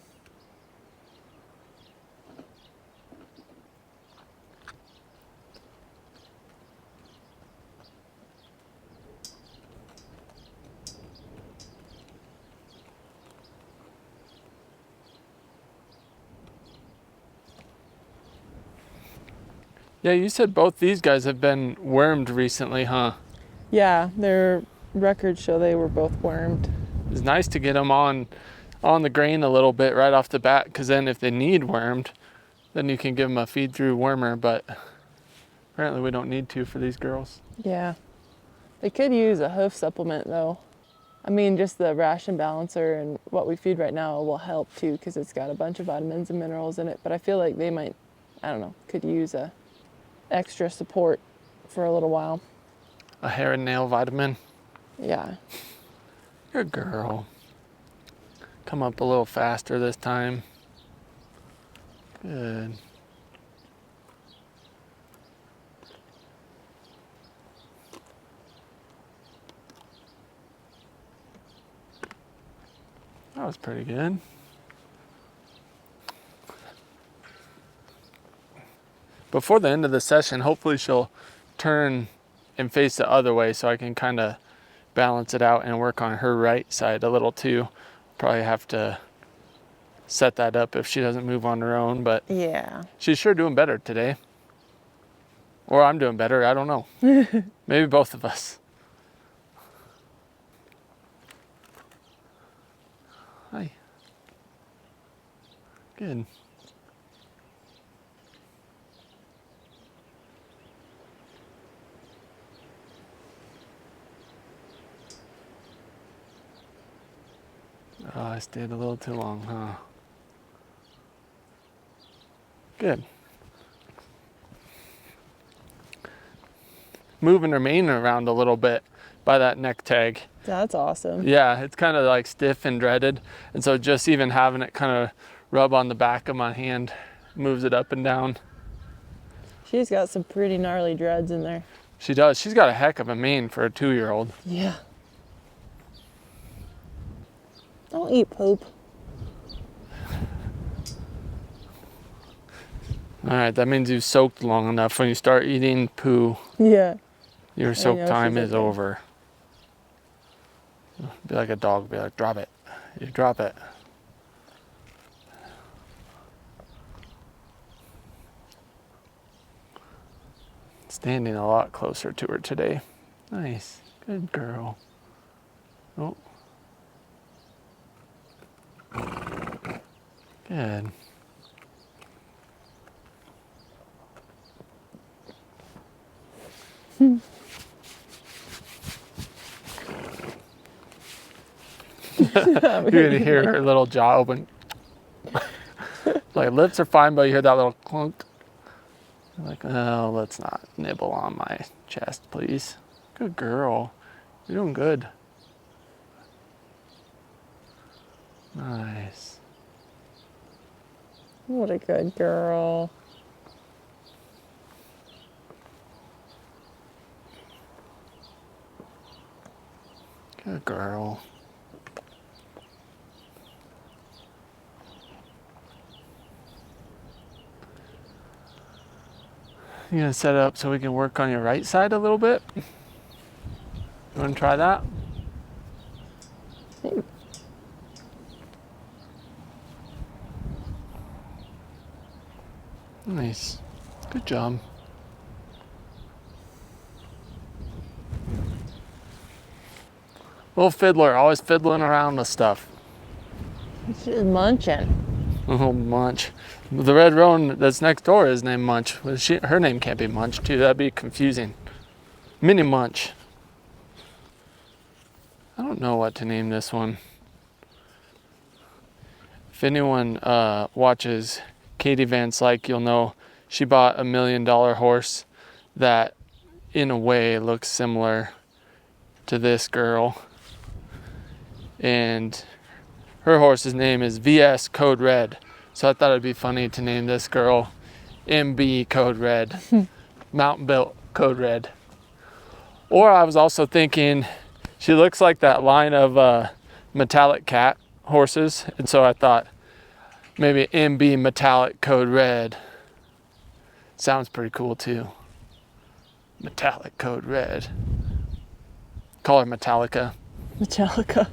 Yeah, you said both these guys have been wormed recently, huh? Yeah, their records show they were both wormed. It's nice to get them on the grain a little bit right off the bat, because then if they need wormed, then you can give them a feed through wormer, but apparently we don't need to for these girls. Yeah. They could use a hoof supplement though. I mean, just the ration balancer and what we feed right now will help too, because it's got a bunch of vitamins and minerals in it. But I feel like they might, I don't know, could use a extra support for a little while. A hair and nail vitamin. Yeah. Good girl. Come up a little faster this time. Good. That was pretty good. Before the end of the session, hopefully she'll turn and face the other way so I can kind of balance it out and work on her right side a little too. Probably have to set that up if she doesn't move on her own, but Yeah. she's sure doing better today. Or I'm doing better, I don't know. Maybe both of us. Hi. Good. Oh, I stayed a little too long, huh? Good. Moving her mane around a little bit by that neck tag. That's awesome. Yeah, it's kind of like stiff and dreaded. And so just even having it kind of rub on the back of my hand moves it up and down. She's got some pretty gnarly dreads in there. She does. She's got a heck of a mane for a 2-year-old. Yeah. Don't eat poop. All right, that means you've soaked long enough. When you start eating poo, Yeah. your soak know, time she's is okay. over. Be like a dog, be like, drop it. You drop it. Standing a lot closer to her today. Nice. Good girl. Oh. Good. You're gonna hear her little jaw open. Like, lips are fine, but you hear that little clunk. Like, oh, let's not nibble on my chest, please. Good girl. You're doing good. Nice. What a good girl. Good girl. You gonna set it up so we can work on your right side a little bit? You wanna try that? Nice. Good job. Little fiddler, always fiddling around with stuff. She's munching. Oh, Munch. The red roan that's next door is named Munch. Well, her name can't be Munch, too. That'd be confusing. Mini Munch. I don't know what to name this one. If anyone watches Katie Van Slyke, you'll know she bought $1 million horse that, in a way, looks similar to this girl. And her horse's name is VS Code Red. So I thought it'd be funny to name this girl MB Code Red, Mountain Built Code Red. Or I was also thinking she looks like that line of metallic cat horses. And so I thought maybe MB Metallic Code Red. Sounds pretty cool too. Metallic Code Red. Call her Metallica. Metallica.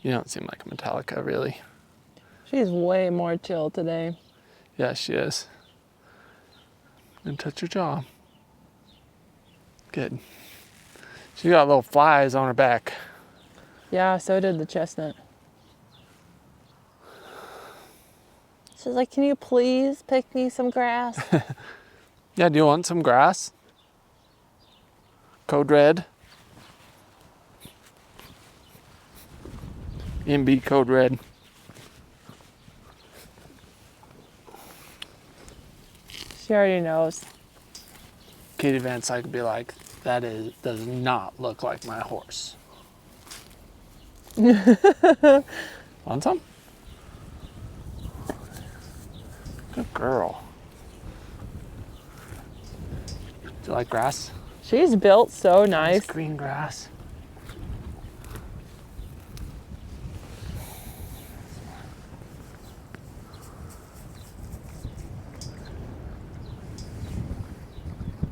You don't seem like a Metallica, really. She's way more chill today. Yeah, she is. And touch your jaw. Good. She got little flies on her back. Yeah, so did the chestnut. She's like, can you please pick me some grass? Yeah, do you want some grass? Code Red. MB Code Red. She already knows. Katie Van Slyke would be like, does not look like my horse. Want some? Good girl. Do you like grass? She's built so nice. Nice green grass.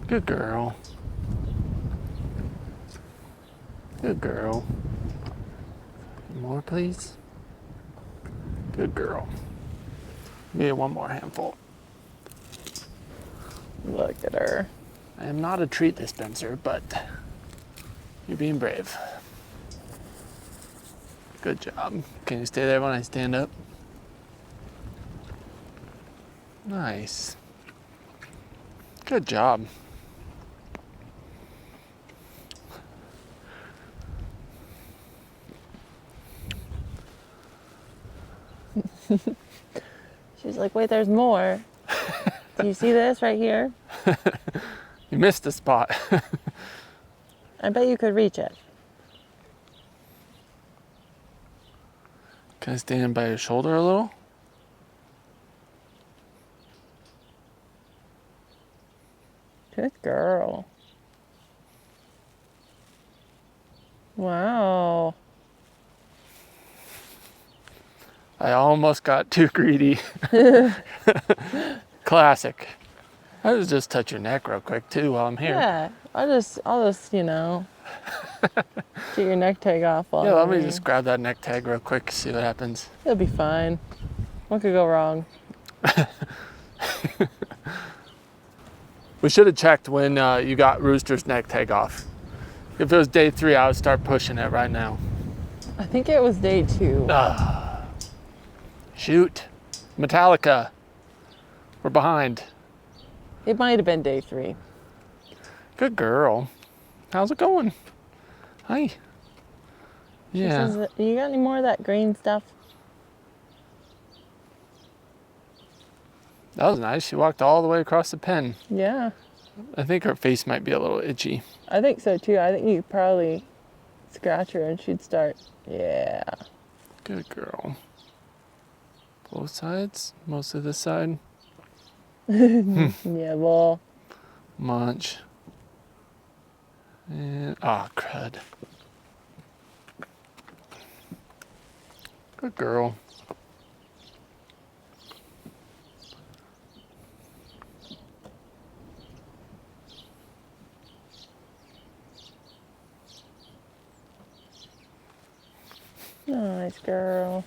Good girl. Good girl. More, please. Good girl. Maybe one more handful. Look at her. I am not a treat dispenser, but you're being brave. Good job. Can you stay there when I stand up? Nice. Good job. She's like, wait, there's more. Do you see this right here? You missed a spot. I bet you could reach it. Can I stand by your shoulder a little? Good girl. Wow. I almost got too greedy. Classic. I just touch your neck real quick too while I'm here. Yeah, I'll just, get your neck tag off while Yeah, I'm let me here. just grab that neck tag real quick, see what happens. It'll be fine. What could go wrong? We should have checked when you got Rooster's neck tag off. If it was day 3, I would start pushing it right now. I think it was day 2. Shoot. Metallica. We're behind. It might have been day 3. Good girl. How's it going? Hi. She Yeah. says, you got any more of that green stuff? That was nice. She walked all the way across the pen. Yeah, I think her face might be a little itchy. I think so too. I think you could probably scratch her and she'd start. Yeah. Good girl. Both sides? Mostly this side? Yeah, well, Munch. And, ah, crud. Good girl. nice girl.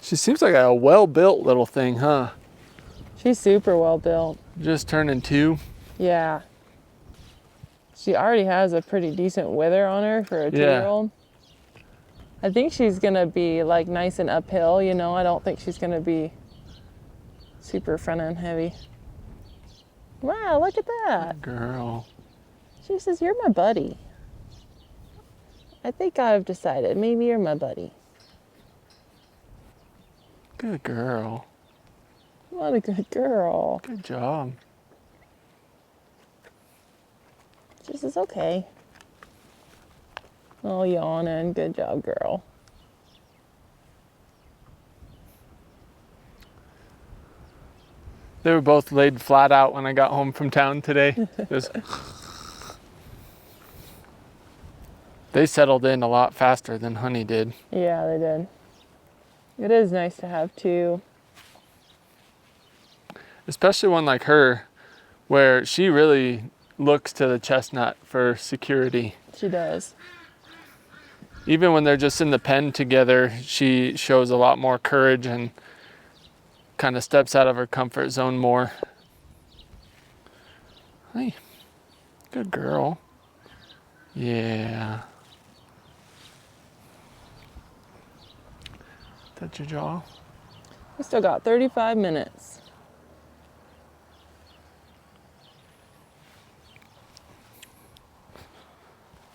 She seems like a well-built little thing, huh? She's super well built. Just turning 2. Yeah. She already has a pretty decent wither on her for a 2-year-old. I think she's gonna be like nice and uphill, you know. I don't think she's gonna be super front end heavy. Wow, look at that. Girl. She says, you're my buddy. I think I've decided maybe you're my buddy. Good girl. What a good girl. Good job. She says, okay. Oh, yawning. Good job, girl. They were both laid flat out when I got home from town today. They settled in a lot faster than Honey did. Yeah, they did. It is nice to have 2. Especially one like her, where she really looks to the chestnut for security. She does. Even when they're just in the pen together, she shows a lot more courage and kind of steps out of her comfort zone more. Hey, good girl. Yeah. Touch your jaw. We still got 35 minutes.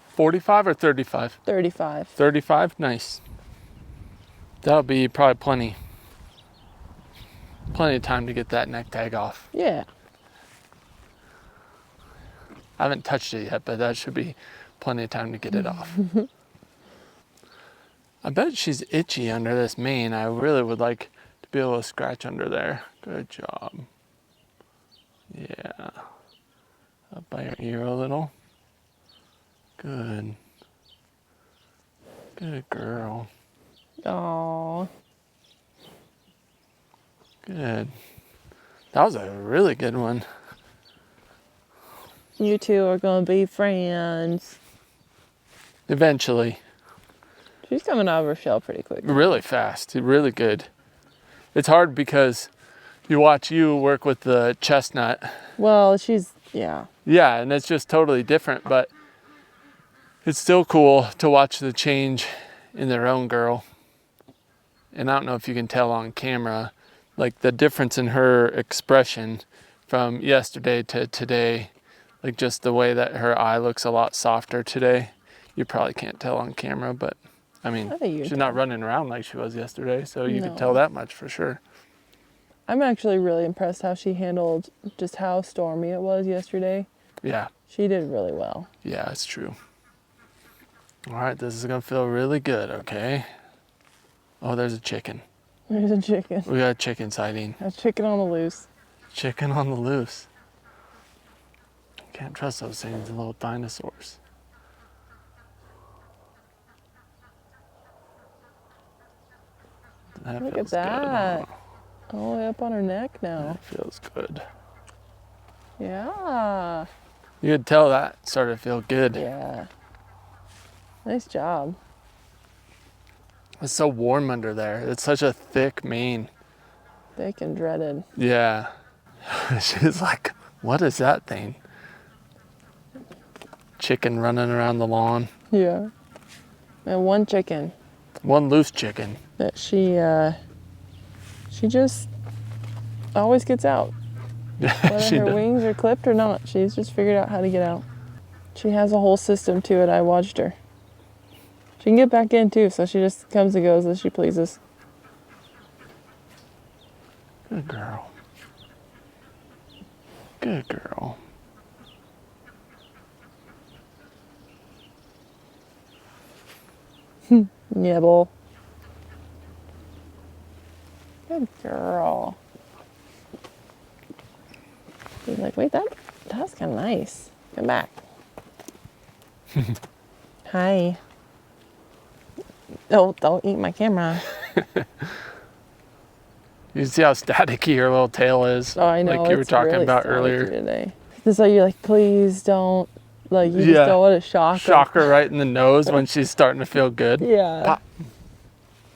45 or 35? 35. 35? Nice. That'll be probably plenty. Plenty of time to get that neck tag off. Yeah. I haven't touched it yet, but that should be plenty of time to get it off. I bet she's itchy under this mane. I really would like to be able to scratch under there. Good job. Yeah. Up by your ear a little. Good. Good girl. Aww. Good. That was a really good one. You two are gonna be friends. Eventually. She's coming out of her shell pretty quick. Really fast. Really good. It's hard because you watch you work with the chestnut. Well, yeah. Yeah, and it's just totally different, but it's still cool to watch the change in their own girl. And I don't know if you can tell on camera, like the difference in her expression from yesterday to today, like just the way that her eye looks a lot softer today. You probably can't tell on camera, but I mean, I think you she's can not tell. running around like she was yesterday, so you No. can tell that much for sure. I'm actually really impressed how she handled just how stormy it was yesterday. Yeah, She did really well. yeah, it's true. All right, this is gonna feel really good, okay? Oh, there's a chicken. There's a chicken. We got a chicken sighting. A chicken on the loose. Chicken on the loose. Can't trust those things, the little dinosaurs. That Look at feels that. good, huh? All the way up on her neck now. That feels good. Yeah. You could tell that started to feel good. Yeah. Nice job. It's so warm under there. It's such a thick mane. Thick and dreaded. Yeah. She's like What is that thing? Chicken running around the lawn. Yeah. And one chicken One loose chicken. that she just always gets out. Whether She her does. wings are clipped or not, she's just figured out how to get out. She has a whole system to it. I watched her. She can get back in too, so she just comes and goes as she pleases. Good girl. Good girl. Nibble. Good girl. He's like, wait, that's kind of nice. Come back. Hi. Don't eat my camera. You see how staticky her little tail is? Oh, I know. Like you were it's talking really about staticky earlier. today. It's like you're like, please don't. Like you Yeah. just don't want to shock her. Shock her right in the nose when she's starting to feel good. Yeah. Pop.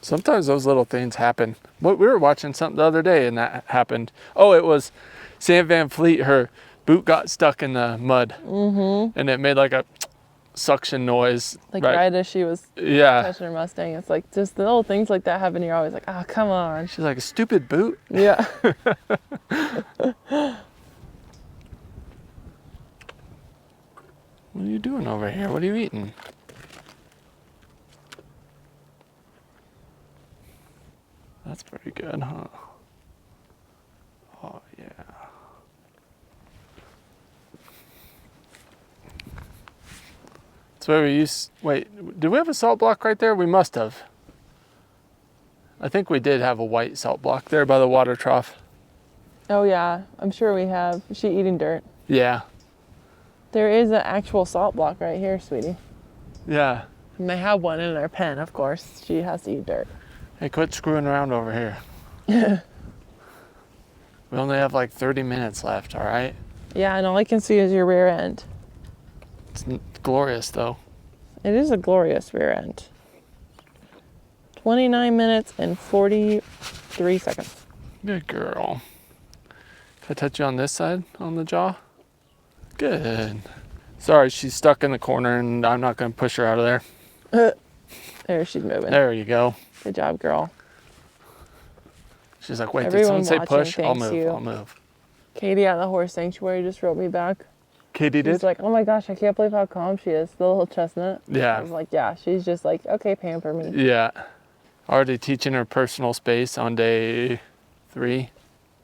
Sometimes those little things happen. We were watching something the other day and that happened. Oh, it was Sam Van Fleet. Her boot got stuck in the mud. Mm-hmm. And it made like a suction noise. Like right as she was Yeah. touching her Mustang. It's like just the little things like that happen. You're always like, oh, come on. She's like, a stupid boot. Yeah. What are you doing over here? What are you eating? That's pretty good, huh? Oh, yeah. That's where we used. Wait, did we have a salt block right there? We must have. I think we did have a white salt block there by the water trough. Oh, yeah. I'm sure we have. Is she eating dirt? Yeah. There is an actual salt block right here, sweetie. Yeah. And they have one in our pen, of course. She has to eat dirt. Hey, quit screwing around over here. We only have like 30 minutes left, all right? Yeah, and all I can see is your rear end. It's glorious, though. It is a glorious rear end. 29 minutes and 43 seconds. Good girl. Can I touch you on this side, on the jaw? Good. Sorry, she's stuck in the corner and I'm not going to push her out of there. There, she's moving. There you go. Good job, girl. She's like, wait, did Everyone someone say watching push? I'll thanks move, you. I'll move. Katie at the horse sanctuary just wrote me back. Katie She's did? like, oh my gosh, I can't believe how calm she is. The little chestnut. I Yeah. was like, yeah, she's just like, okay, pamper me. Yeah. Already teaching her personal space on day 3.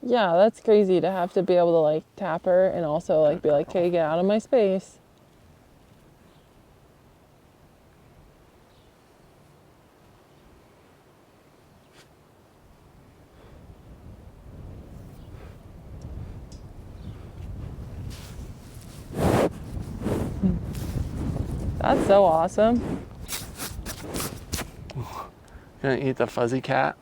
Yeah, that's crazy to have to be able to like tap her and also like be like, okay, get out of my space. That's so awesome. Gonna eat the fuzzy cat.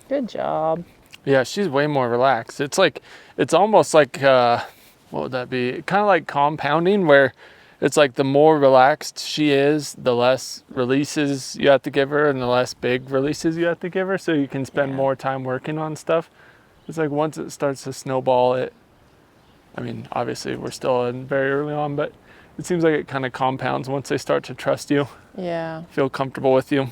Good job. Yeah, she's way more relaxed. It's like, it's almost like, what would that be? Kind of like compounding, where it's like the more relaxed she is, the less releases you have to give her and the less big releases you have to give her, so you can spend Yeah. more time working on stuff. It's like once it starts to snowball, I mean, obviously we're still in very early on, but it seems like it kind of compounds once they start to trust you, Yeah. feel comfortable with you.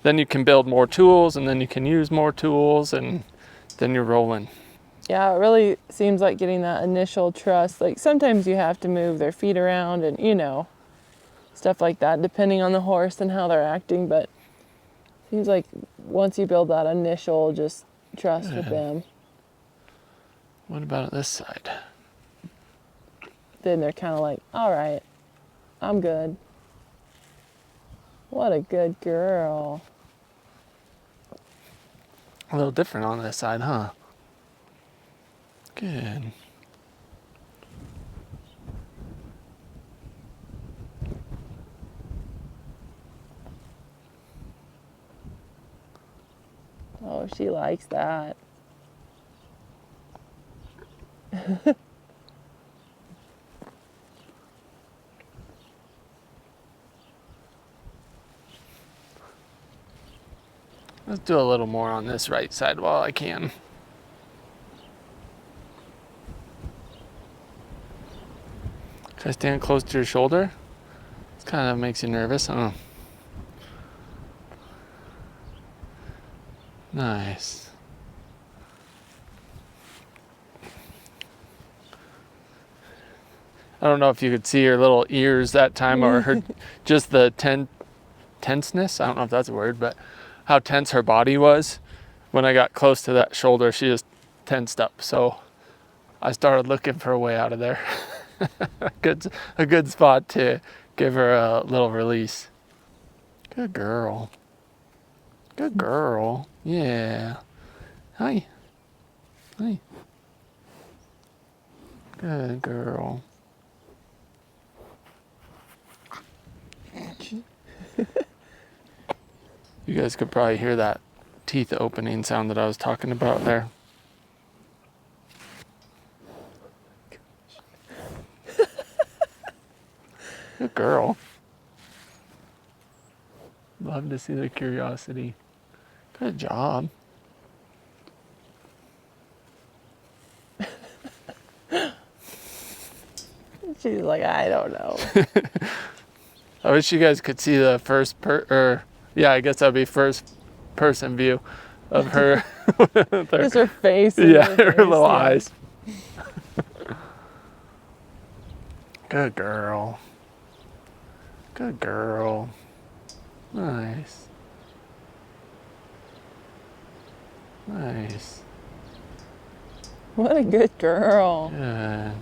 Then you can build more tools, and then you can use more tools, and then you're rolling. Yeah, it really seems like getting that initial trust. Like sometimes you have to move their feet around and, you know, stuff like that, depending on the horse and how they're acting. But it seems like once you build that initial just trust with them. What about this side? then they're kind of like, all right, I'm good. What a good girl. A little different on this side, huh? Good. Oh, she likes that. Let's do a little more on this right side while I can. Should I stand close to your shoulder? It kind of makes you nervous, huh? Nice. I don't know if you could see her little ears that time or her just the tenseness. I don't know if that's a word, but how tense her body was. When I got close to that shoulder, she just tensed up. So I started looking for a way out of there. a good spot to give her a little release. Good girl. Good girl. Yeah. Hi. Hi. Good girl. You guys could probably hear that teeth opening sound that I was talking about there. Good girl. Love to see the curiosity. Good job. She's like, I don't know. I wish you guys could see the I guess that'd be first person view of her. Just her face. Yeah, her face, little yeah. eyes. Good girl. Good girl. Nice. Nice. What a good girl. Good.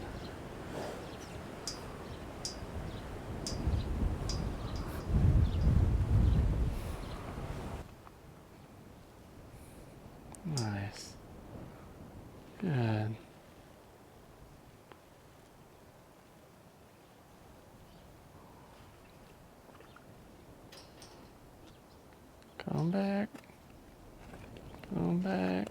Nice. Good. Come back. Come back.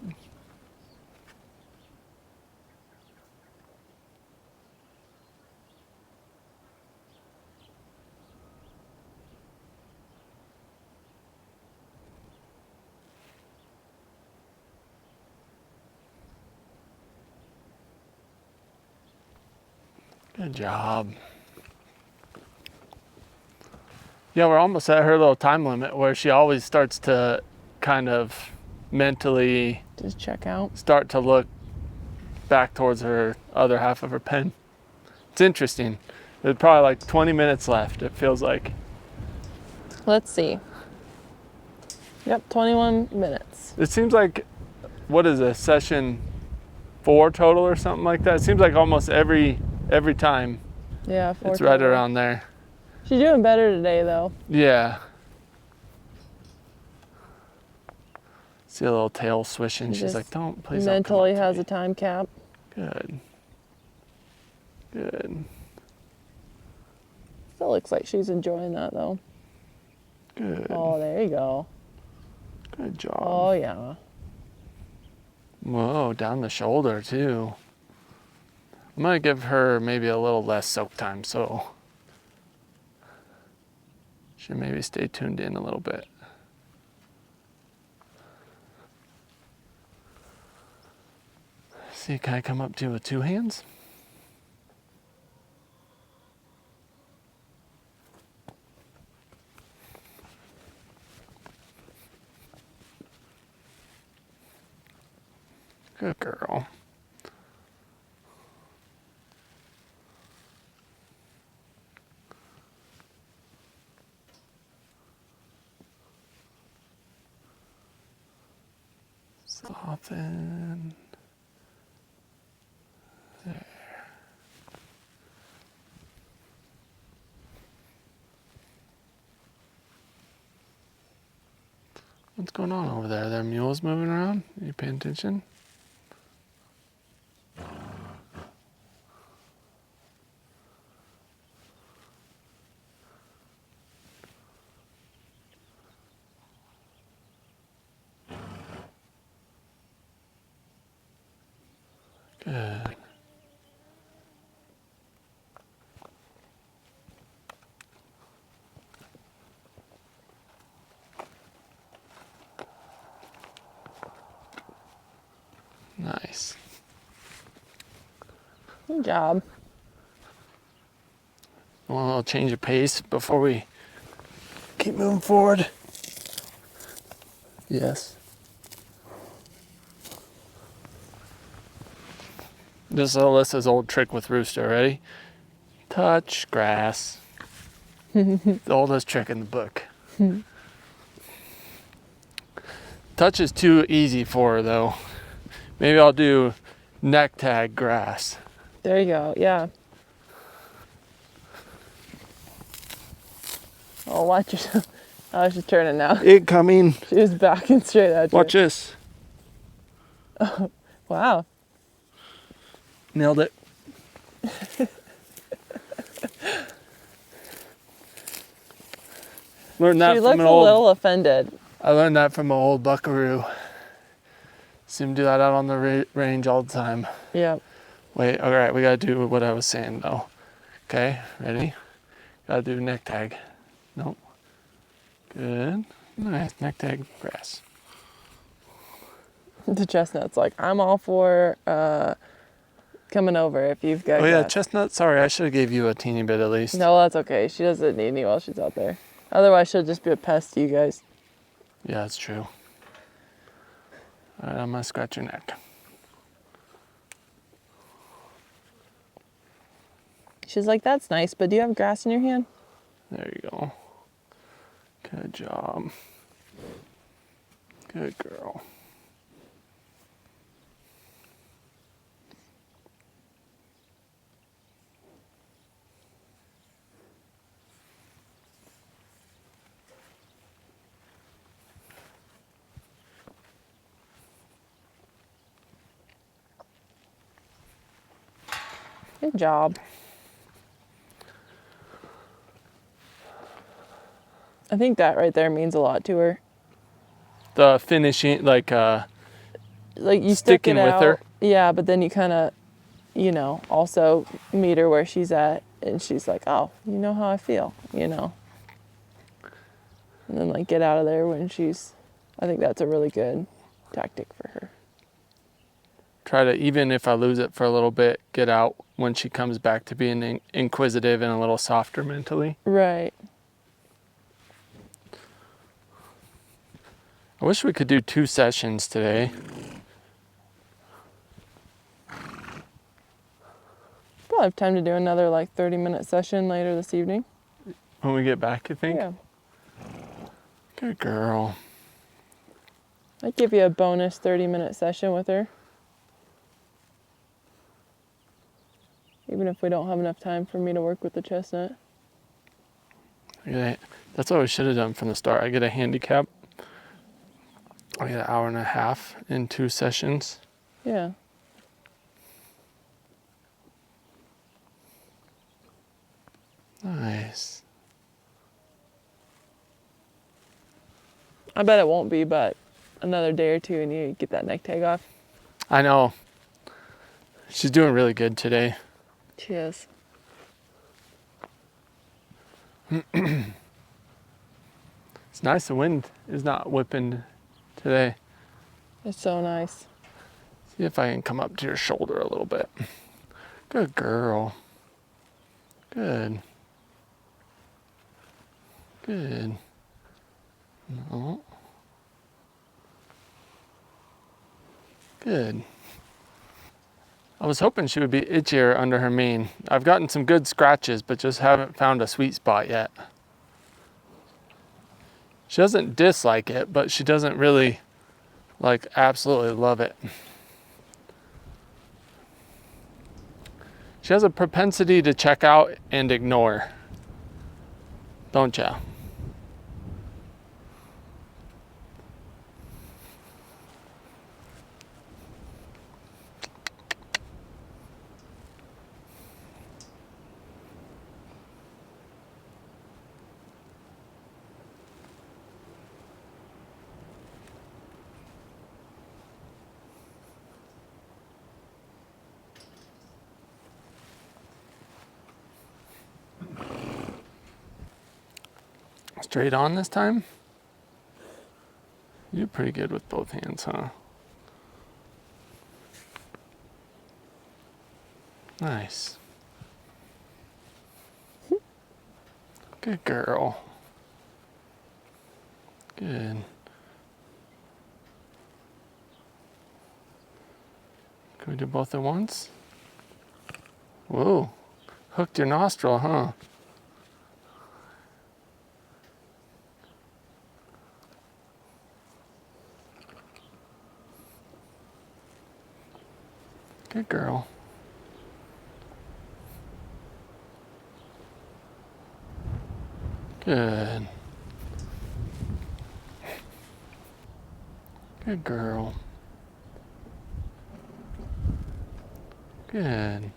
Good job. Yeah, we're almost at her little time limit where she always starts to kind of mentally Just check out. start to look back towards her other half of her pen. It's interesting. There's probably like 20 minutes left, it feels like. Let's see. Yep, 21 minutes. It seems like, what is this, session 4 total or something like that? It seems like almost every time Yeah, 4 it's right total. around there. She's doing better today, though. Yeah. See a little tail swishing. She She's just like, please don't mentally come up to has me." a time cap. Good. Good. Still looks like she's enjoying that, though. Good. Oh, there you go. Good job. Oh, yeah. Whoa, down the shoulder too. I'm gonna give her maybe a little less soak time, so she maybe stay tuned in a little bit. See, can I come up to you with 2 hands? Good girl. Soften. There. What's going on over there? Are there mules moving around? Are you paying attention? Good. Nice. Good job. Want a little change of pace before we keep moving forward? Yes. This is Alyssa's old trick with Rooster. Ready? Touch grass. The oldest trick in the book. Touch is too easy for her though. Maybe I'll do neck tag grass. There you go. Yeah. Oh, watch yourself. Oh, she's turning now. Incoming. She was backing straight at you. Watch this. Oh, wow. Nailed it. Learned that She from looks an a old. little offended. I learned that from an old buckaroo. See him do that out on the range all the time. Yep. Wait, all right, we gotta do what I was saying though. Okay, ready? Gotta do neck tag. Nope. Good. Nice, neck tag grass. The chestnut's like, I'm all for coming over if you've got. Oh yeah, gas. chestnut. Sorry, I should have gave you a teeny bit at least. No, that's okay. She doesn't need any while she's out there. Otherwise, she'll just be a pest to you guys. Yeah, that's true. All right, I'm gonna scratch your neck. She's like, that's nice, but do you have grass in your hand? There you go. Good job. Good girl. Good job. I think that right there means a lot to her. The finishing, like You stick sticking it with out. her. Yeah, but then you kind of, also meet her where she's at, and she's like, oh, you know how I feel, And then get out of there when she's. I think that's a really good tactic for her. Try to, even if I lose it for a little bit, get out when she comes back to being inquisitive and a little softer mentally. Right. I wish we could do 2 sessions today. We'll have time to do another 30-minute session later this evening. When we get back, you think? Yeah. Good girl. I'd give you a bonus 30-minute session with her. Even if we don't have enough time for me to work with the chestnut. That's what we should have done from the start. I get a handicap. I get an hour and a half in 2 sessions. Yeah. Nice. I bet it won't be, but another day or two and you get that neck tag off. I know. She's doing really good today. She is. It's nice the wind is not whipping today. It's so nice. See if I can come up to your shoulder a little bit. Good girl. Good. Good. No. Good. I was hoping she would be itchier under her mane. I've gotten some good scratches, but just haven't found a sweet spot yet. She doesn't dislike it, but she doesn't really, absolutely love it. She has a propensity to check out and ignore. Don't ya? Straight on this time? You're pretty good with both hands, huh? Nice. Good girl. Good. Can we do both at once? Whoa. Hooked your nostril, huh? Good girl. Good. Good girl. Good.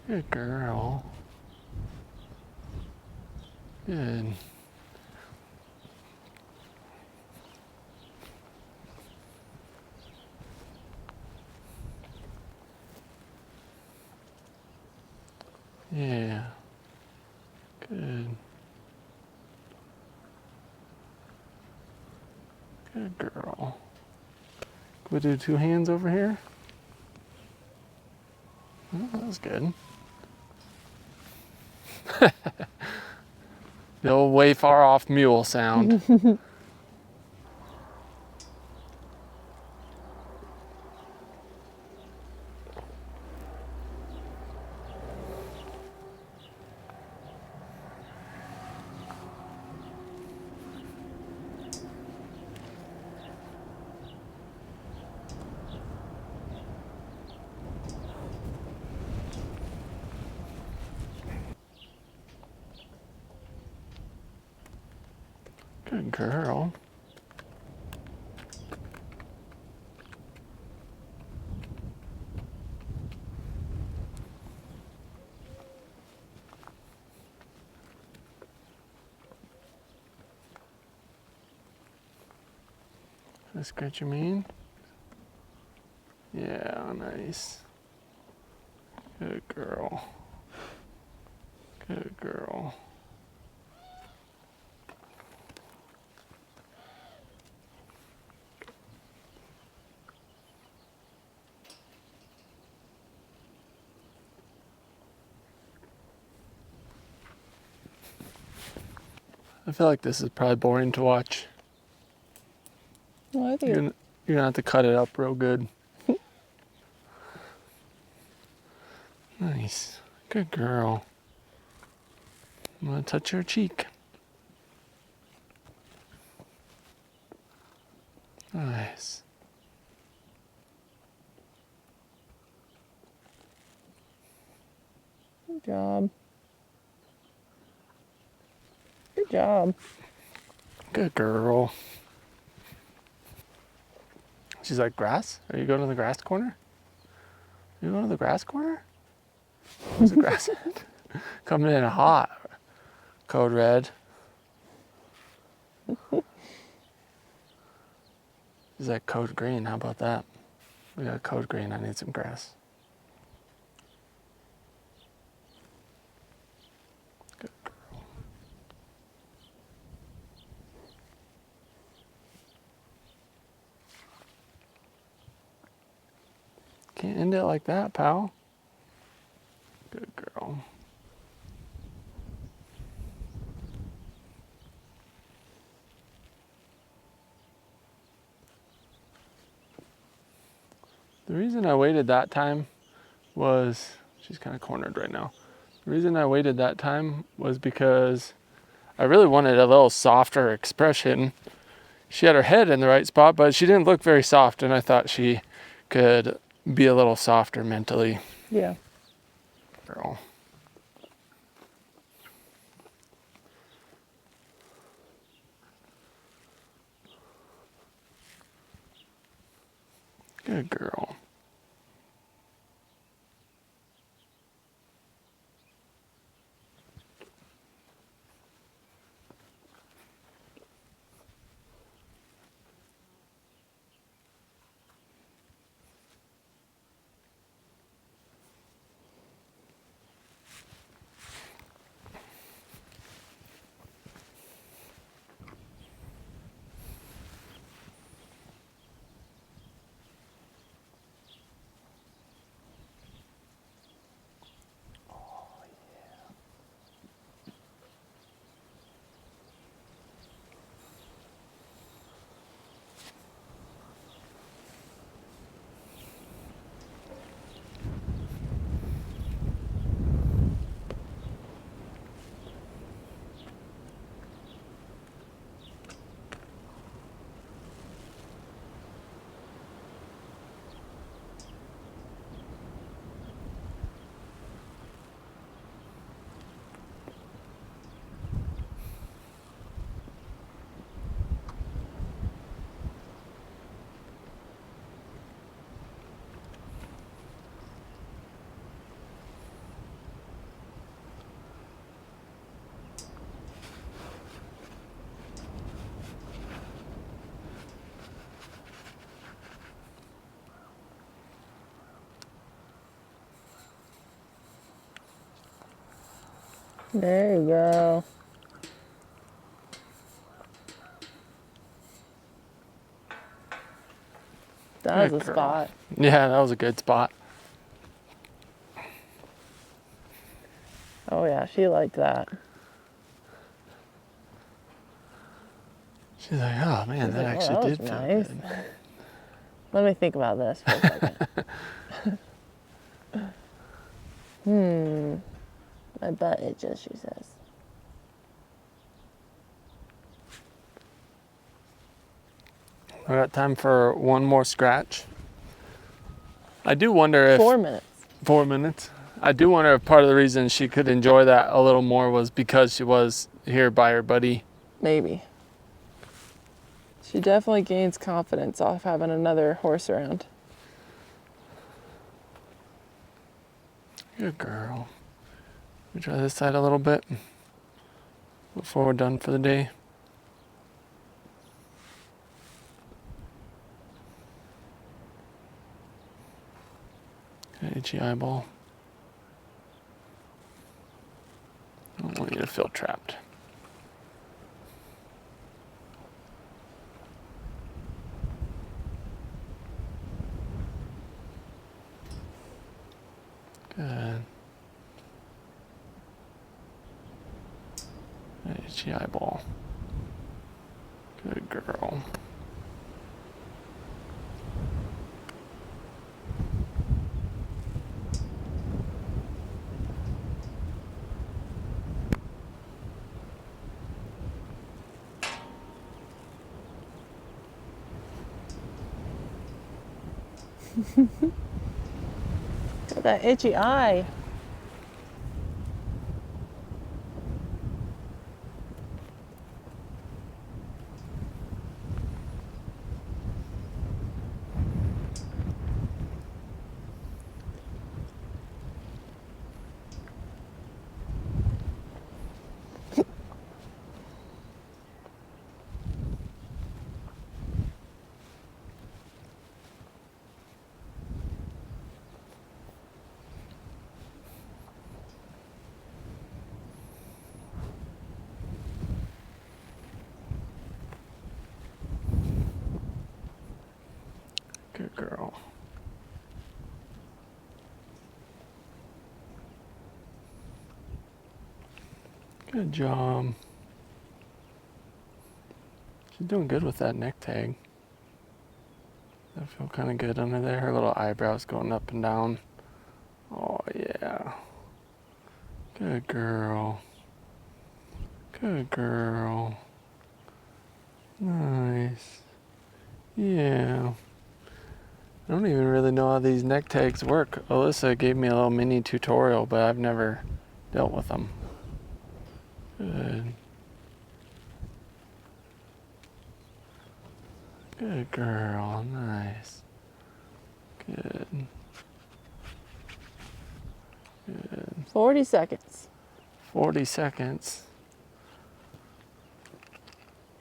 Good girl. Good. Yeah. Good. Good girl. Can we do two hands over here? Oh, that was good. The old way far off mule sound. Good girl. Did I scratch your mane? Yeah, nice. Good girl. Good girl. I feel like this is probably boring to watch. Well, I think You're gonna have to cut it up real good. Nice. Good girl. I'm gonna touch your cheek. Nice. good job. Good job. Good girl. She's like, grass? Are you going to the grass corner? You going to the grass corner? Where's the grass at? Coming in hot. Code red. She's like, code green. How about that? We got code green. I need some grass. Good girl. Can't end it like that, pal. Good girl. The reason I waited that time was, she's kind of cornered right now. The reason I waited that time was because I really wanted a little softer expression. She had her head in the right spot, but she didn't look very soft, and I thought she could be a little softer mentally. Yeah. Girl. Good girl. There you go. That was Good a girl. spot. Yeah, that was a good spot. Oh yeah, she liked that. She's like, oh man, She's that like, oh, actually that did was feel nice. good. Let me think about this for a second. My butt itches, she says. We got time for one more scratch. I do wonder if 4 minutes. 4 minutes. I do wonder if part of the reason she could enjoy that a little more was because she was here by her buddy. Maybe. She definitely gains confidence off having another horse around. Good girl. We try this side a little bit before we're done for the day. Okay, itchy eyeball. I don't want you to feel trapped. Good. Itchy eyeball. Good girl. That itchy eye. Good girl. Good job. She's doing good with that neck tag. I feel kind of good under there. Her little eyebrows going up and down. Oh yeah. Good girl. Good girl. Nice. Yeah. I don't even really know how these neck tags work. Alyssa gave me a little mini tutorial, but I've never dealt with them. Good. Good girl. Nice. Good. Good. 40 seconds. 40 seconds.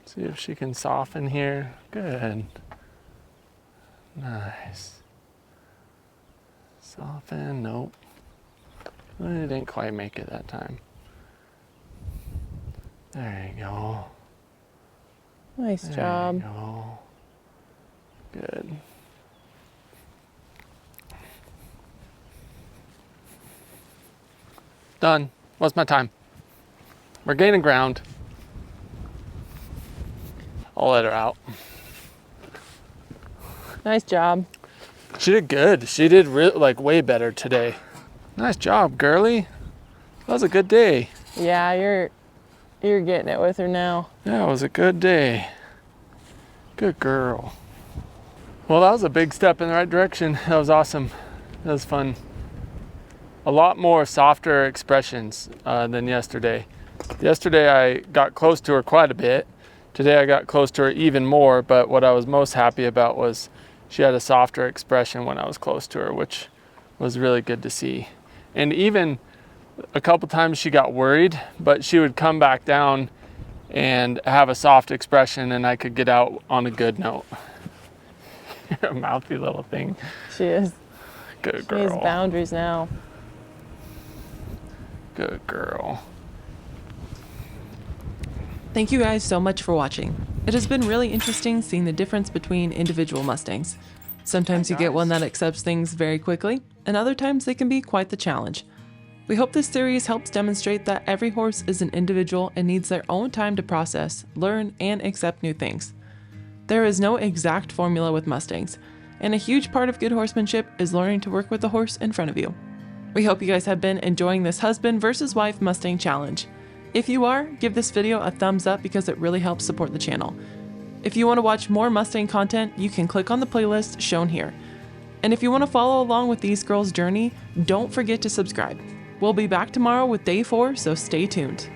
See if she can soften here. Good. Nice. Soften. Nope. I didn't quite make it that time. There you go. Nice There job. you go. Good. Done. What's my time? We're gaining ground. I'll let her out. Nice job. She did good. She did like way better today. Nice job, girly. That was a good day. Yeah, you're getting it with her now. Yeah, it was a good day. Good girl. Well, that was a big step in the right direction. That was awesome. That was fun. A lot more softer expressions than yesterday. Yesterday I got close to her quite a bit. Today I got close to her even more, but what I was most happy about was she had a softer expression when I was close to her, which was really good to see. And even a couple times she got worried, but she would come back down and have a soft expression and I could get out on a good note. You're a mouthy little thing. She is. Good She has girl. boundaries now. Good girl. Thank you guys so much for watching. It has been really interesting seeing the difference between individual Mustangs. Sometimes you get one that accepts things very quickly, and other times they can be quite the challenge. We hope this series helps demonstrate that every horse is an individual and needs their own time to process, learn, and accept new things. There is no exact formula with Mustangs, and a huge part of good horsemanship is learning to work with the horse in front of you. We hope you guys have been enjoying this husband versus wife Mustang challenge. If you are, give this video a thumbs up because it really helps support the channel. If you want to watch more Mustang content, you can click on the playlist shown here. And if you want to follow along with these girls' journey, don't forget to subscribe. We'll be back tomorrow with day 4, so stay tuned.